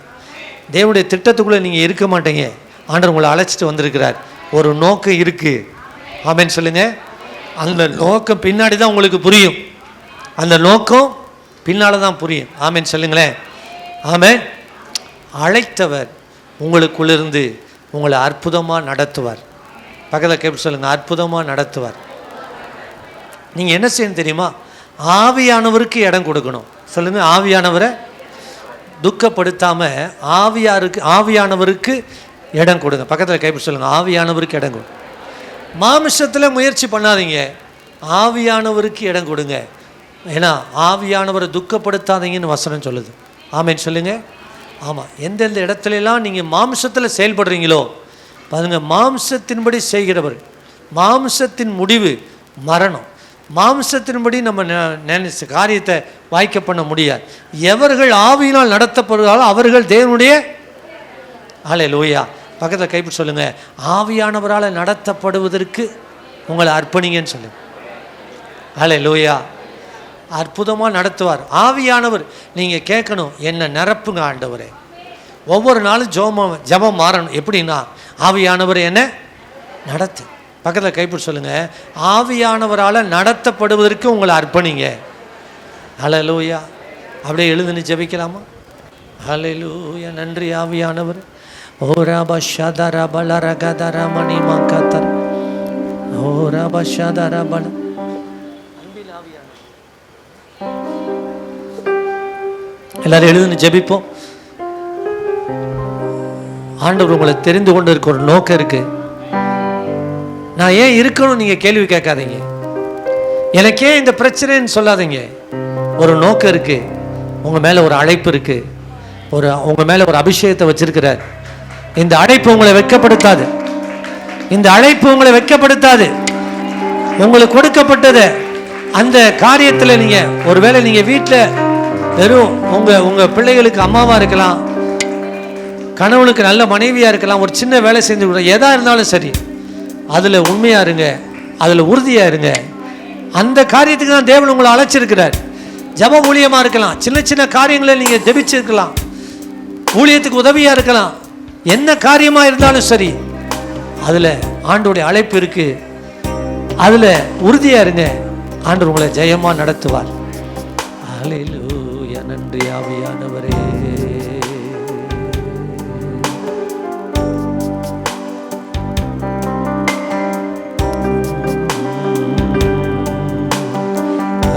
தேவனுடைய திட்டத்துக்குள்ளே நீங்கள் இருக்க மாட்டீங்க. ஆண்டவர் உங்களை அழைச்சிட்டு வந்திருக்கிறார். ஒரு நோக்கம் இருக்குது. ஆமென் சொல்லுங்க. அந்த நோக்கம் பின்னாடி தான் உங்களுக்கு புரியும். அந்த நோக்கம் பின்னால தான் புரியும். ஆமென் சொல்லுங்களேன். ஆமென். அழைத்தவர் உங்களுக்குள்ளிருந்து உங்களை அற்புதமாக நடத்துவார். பக்கத்தில் கேட்டு சொல்லுங்க, அற்புதமாக நடத்துவார். நீங்கள் என்ன செய்யணும் தெரியுமா? ஆவியானவருக்கு இடம் கொடுக்கணும். சொல்லுங்க, ஆவியானவரை துக்கப்படுத்தாமல் ஆவியானவருக்கு இடம் கொடுங்க. பக்கத்தில் கைப்பிடி சொல்லுங்க, ஆவியானவருக்கு இடம் கொடுங்க. மாமிசத்தில் முயற்சி பண்ணாதீங்க, ஆவியானவருக்கு இடம் கொடுங்க. ஏன்னா ஆவியானவரை துக்கப்படுத்தாதீங்கன்னு வசனம் சொல்லுது. ஆமென் சொல்லுங்க. ஆமாம், எந்தெந்த இடத்துலலாம் நீங்கள் மாம்சத்தில் செயல்படுறீங்களோ பாருங்க, மாம்சத்தின்படி செய்கிறவர், மாம்சத்தின் முடிவு மரணம். மாம்சத்தின்படி நம்ம நினைச்ச காரியத்தை வாய்க்க பண்ண முடியாது. எவர்கள் ஆவியினால் நடத்தப்படுகிறாரோ அவர்கள் தேவனுடைய ஹல்லேலூயா. பக்கத்தில் கைப்பிடி சொல்லுங்க, ஆவியானவரால் நடத்தப்படுவதற்கு உங்களை அர்ப்பணிங்கன்னு சொல்லுங்க. ஹல்லேலூயா. அற்புதமாக நடத்துவார் ஆவியானவர். நீங்கள் கேட்கணும், என்ன நிரப்புங்க ஆண்டவரே. ஒவ்வொரு நாளும் ஜெபம் மாறணும். எப்படின்னா, ஆவியானவர் என்ன நடத்து. பக்கத்தில் கைப்பிடி சொல்லுங்க, ஆவியானவரால் நடத்தப்படுவதற்கு உங்களை அர்ப்பணிங்க. ஹல்லேலூயா. அப்படியே எழுதுன்னு ஜெபிக்கலாமா? ஹல்லேலூயா. நன்றி ஆவியானவர். ஓரா பஷதர பலரகதர மணி மங்கதர் ஓரா பஷதர பல. எல்லாரும் எழுதுன்னு ஜெபிப்போம். ஆண்டவர் உங்களை தெரிந்து கொண்டு இருக்க ஒரு நோக்கம் இருக்கு. நான் ஏன் இருக்கணும் நீங்க கேள்வி கேட்காதீங்க. எனக்கே இந்த பிரச்சனைன்னு சொல்லாதீங்க. ஒரு நோக்கம் இருக்கு, உங்க மேல ஒரு அழைப்பு இருக்கு, உங்க மேல ஒரு அபிஷேகத்தை வச்சிருக்கிறார். இந்த அழைப்பு உங்களை வெட்கப்படுத்தாது. இந்த அழைப்பு உங்களை வெட்கப்படுத்தாது. உங்களுக்கு கொடுக்கப்பட்டது அந்த காரியத்தில் நீங்க ஒருவேளை நீங்க வீட்டில் வெறும் உங்க பிள்ளைகளுக்கு அம்மாவா இருக்கலாம், கணவனுக்கு நல்ல மனைவியா இருக்கலாம், ஒரு சின்ன வேலை செஞ்சு விட, எதா இருந்தாலும் சரி, அதுல உண்மையா இருங்க, அதுல உறுதியா இருங்க. அந்த காரியத்துக்கு தான் தேவன் உங்களை அழைச்சிருக்கிறார். ஜப ஊழியமா இருக்கலாம், சின்ன சின்ன காரியங்களை நீங்க ஜெபிச்சிருக்கலாம், ஊழியத்துக்கு உதவியா இருக்கலாம், என்ன காரியமா இருந்தாலும் சரி, அதுல ஆண்டோடைய அழைப்பு இருக்கு. அதுல உறுதியா இருங்க. ஆண்டவர் உங்களை ஜெயமா நடத்துவார். ஹல்லேலூயா. நன்றி ஆவியானவரே.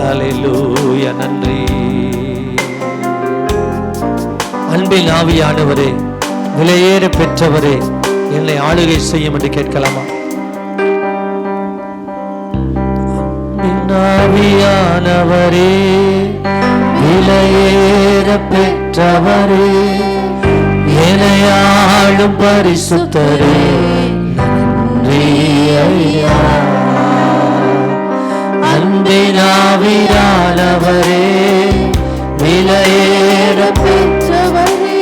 ஹல்லேலூயா. நன்றி. அன்பின் ஆவியானவரே, விலையேற பெற்றவரே, என்னை ஆளுகை செய்யும் என்று கேட்கலாமா? ஆவியானவரே, விலையேற பெற்றவரே, என்னை ஆளும் பரிசுத்தரே, நன்றி ஐயா. அன்பின் ஆவியானவரே, விலையேற பெற்றவரே,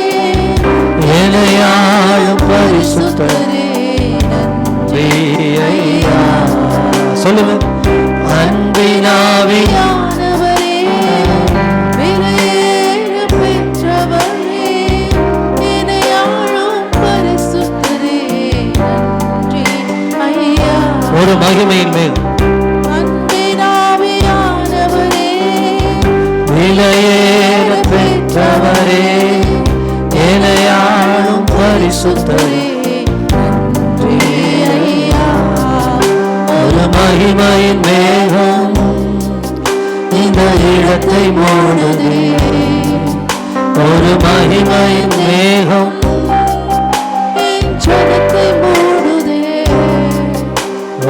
என்னை ஆளும் பரிசுத்தரே, நன்றி ஐயா. சொல்லுங்க. அன்பின் ஆவியானவரே, விலையேற பெற்றவரே, என்னை ஆளும் பரிசுத்தரே, நன்றி ஐயா. ஒரு மகிமையின் மேல் அன்பின் ஆவியானவரே, விலையேற பெற்றவரே, என்னை ஆளும் பரிசுத்தரே, நன்றி ஐயா. ஒரு மகிமையின் மேகம் இந்த இடத்தை மூடுதே, ஒரு மகிமையின் மேகம் ஜனத்தை மூடுதே,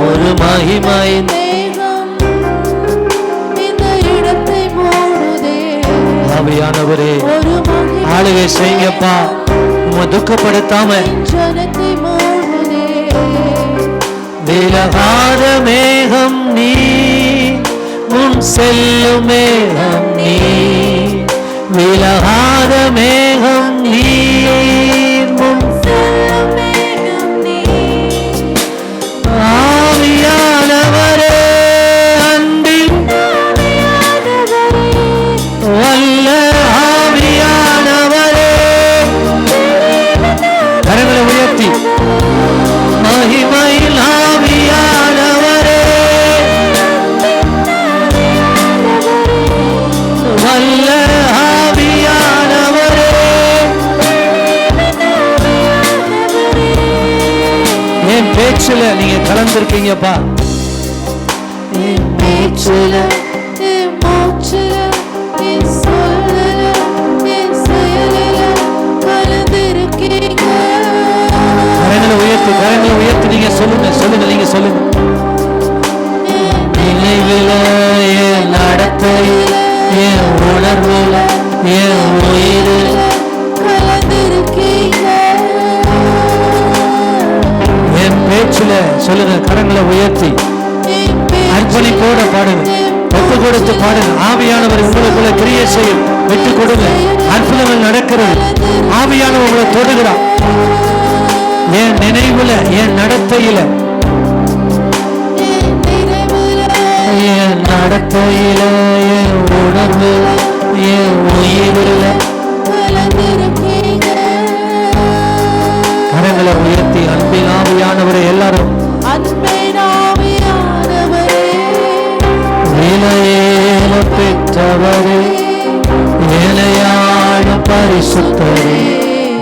ஒரு மகிமையின் மேகம் இந்த இடத்தை மூடுதே. ஆவியானவரே, ஆளுகை செய்யுங்கப்பா. உம்மை துக்கப்படுத்தாம ஜனத்தை மூடுதே. விலகாத மேகம் நீ, முன் செல்லும் மேகம் நீ, விலகாத மேகம் நீ, முன் செல்லும் மேகம் நீ. ஆவியானவரே, அன்பின் வல்ல ஆவியானவரே, கரங்களை உயர்த்தி மகிமையில் ஆவியானவரே, வந்திருக்கீங்கப்பா. என் பேச்சுல, என் மூச்சுல, என் சொல்லல, என் செயலில கலந்திருக்கீங்க. கரங்களை உயர்த்தி நீங்க சொல்லுங்க நீங்க சொல்லுங்க. நினைவுல, என் நடத்தையில, என் உணர்வுல, என் உயிரில கலந்திருக்கீங்க. என் பேச்சுல சொல்லுங்க. கரங்களை உயர்த்தி அர்ப்பணிப்போட பாடுங்க. ஒப்பு கொடுத்து பாடுங்க. ஆவியானவர் உங்களுக்குள்ள கிரியை செய்யும். விட்டு கொடுங்க. அற்புதங்கள் நடக்கிறது. ஆவியானவர் உங்களை தொடுகிறார். என் நினைவுல, என் நடத்தையில, என் நடத்தையில, என் உணர்வுல, என் உயிரில கரங்களை உயர்த்தி அன்பின் ஆவியானவரை எல்லாரும் விலையேற பெற்றவரே, விலையான பரிசுத்தரே,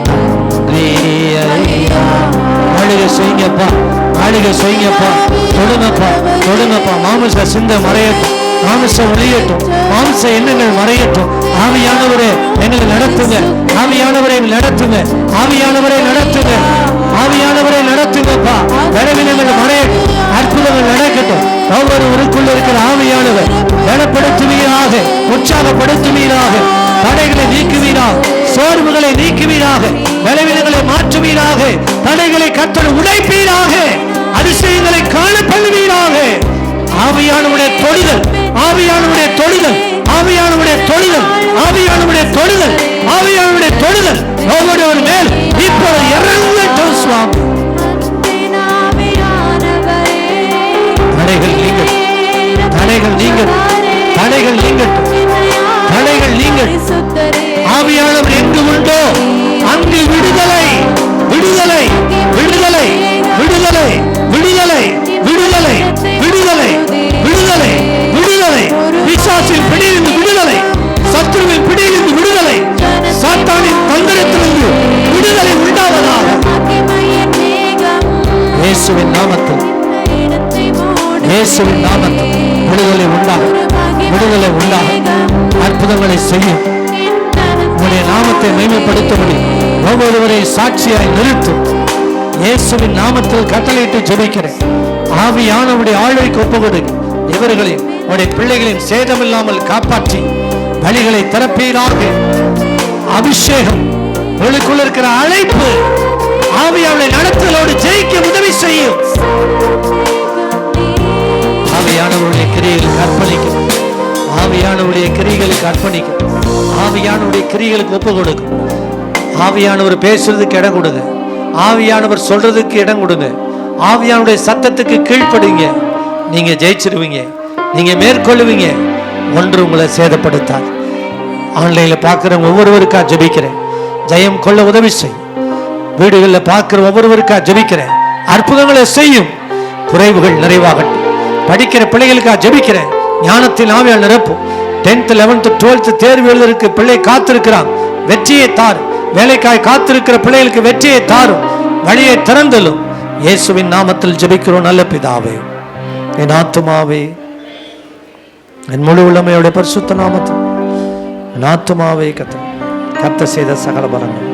நன்றி ஐயா. ஆளுகை செய்யுங்கப்பா, ஆளுகை செய்யுங்கப்பா. தொடுங்கப்பா. மாமிச சிந்த மறையட்டும், மாமிசம் ஒளியட்டும், மாமிச எண்ணங்கள் மறையட்டும். ஆவியானவரே எங்களை நடத்துங்க. ஆவியானவரை நடத்துங்க. ஆவியானவரை நடத்துங்க. ஆவியானவரை நடத்துங்கப்பா. பலவீனங்கள் மறையட்டும். அற்புதங்கள் நடக்கட்டும். ஒவ்வொருவருக்குள்ள இருக்கிற ஆவியானவர் பலப்படுத்துவீராக, உற்சாகப்படுத்துவீராக, தடைகளை நீக்குவீராக, சோர்வுகளை நீக்குவீராக, பலவீனங்களை மாற்றுவீராக, தடைகளை கர்த்தர் உடைப்பீராக, அதிசயங்களை காண பண்ணுவீராக. ஆவியானவருடைய தொடுதல், ஆவியானவருடைய தொடுதல், ஆவியானவருடைய தொடுதல், ஆவியானவருடைய தொடுதல், ஆவியானவருடைய தொடுதல் ஒவ்வொருவர் மேல் இப்போது இறங்கட்டும் சுவாமி. தடைகள் நீங்கள், தடைகள் நீங்கள், தடைகள் நீங்கட்டும், தடைகள் நீங்கள். ஆவியானவர் எங்கு உண்டோ அங்கு விடுதலை, விடுதலை, விடுதலை, விடுதலை, விடுதலை, விடுதலை, விடுதலை, விடுதலை, விடுதலை. பிசாசின் பிடியிலிருந்து விடுதலை, சத்துருவின் பிடியிலிருந்து விடுதலை, சாத்தானின் தந்திரத்திலிருந்து விடுதலை உண்டாவதாக. இயேசுவின் நாமத்தில், இயேசுவின் நாமத்தில் விடுதலை உண்டாக, விடுதலை உண்டாக. அற்புதங்களை செய்யும். உங்களுடைய நாமத்தை மேம்படுத்தும்படி ஒவ்வொருவரை சாட்சியாய் நிறுத்தும். இயேசுவின் நாமத்தில் கட்டளையிட்டு ஜெபிக்கிறேன். ஆவியானவருடைய ஆளுகைக்கு ஒப்புக்கொடுங்க. இவர்களையும் உடைய பிள்ளைகளின் சேதமில்லாமல் காப்பாற்றி வழிகளை திறப்பீராக. அபிஷேகம், உங்களுக்குள்ள இருக்கிற அழைப்பு ஆவியானவருடைய நடத்தலோடு ஜெயிக்க உதவி செய்யும். ஆவியானவருடைய கிரியைகளுக்கு அர்ப்பணிக்கும். ஆவியானவருடைய கிரியைகளுக்கு அர்ப்பணிக்கும். ஆவியானவருடைய கிரியைகளுக்கு ஒப்பு கொடுக்கும். ஆவியானவர் பேசுறதுக்கு இடம் கொடுங்க. ஆவியானவர் சொல்றதுக்கு இடம் கொடுங்க. ஆவியானுடைய சத்தத்துக்கு கீழ்ப்படுங்க. நீங்க ஜெயிச்சிருவீங்க, நீங்க மேற்கொள்ளுவீங்க. ஒன்று உங்களை சேதப்படுத்தாது. ஆன்லைன்ல பார்க்குற ஒவ்வொருவருக்கா ஜெபிக்கிறேன். ஜெயம் கொள்ள உதவி செய்யும். வீடுகளில் பார்க்குற ஒவ்வொருவருக்கா ஜெபிக்கிறேன். அற்புதங்களை செய்யும். குறைவுகள் நிறைவாகட்டும். படிக்கிற பிள்ளைகளுக்கா ஜெபிக்கிறேன். ஞானத்தின் ஆவியால் நிரப்பும். 10th 11th 12th தேர்வு எழுதுறதுக்கு பிள்ளை காத்திருக்கிறான். வெற்றியை தார். வேலைக்காய் காத்திருக்கிற பிள்ளைகளுக்கு வெற்றியை தாரும். வழியை திறந்தலும். இயேசுவின் நாமத்தில் ஜெபிக்கிறோம் நல்ல பிதாவே. என் ஆத்துமாவே, என் முழு உள்ளமையோட பரிசுத்த நாமத்தில் என் ஆத்துமாவே கர்த்தர் செய்த சகல பலங்கள்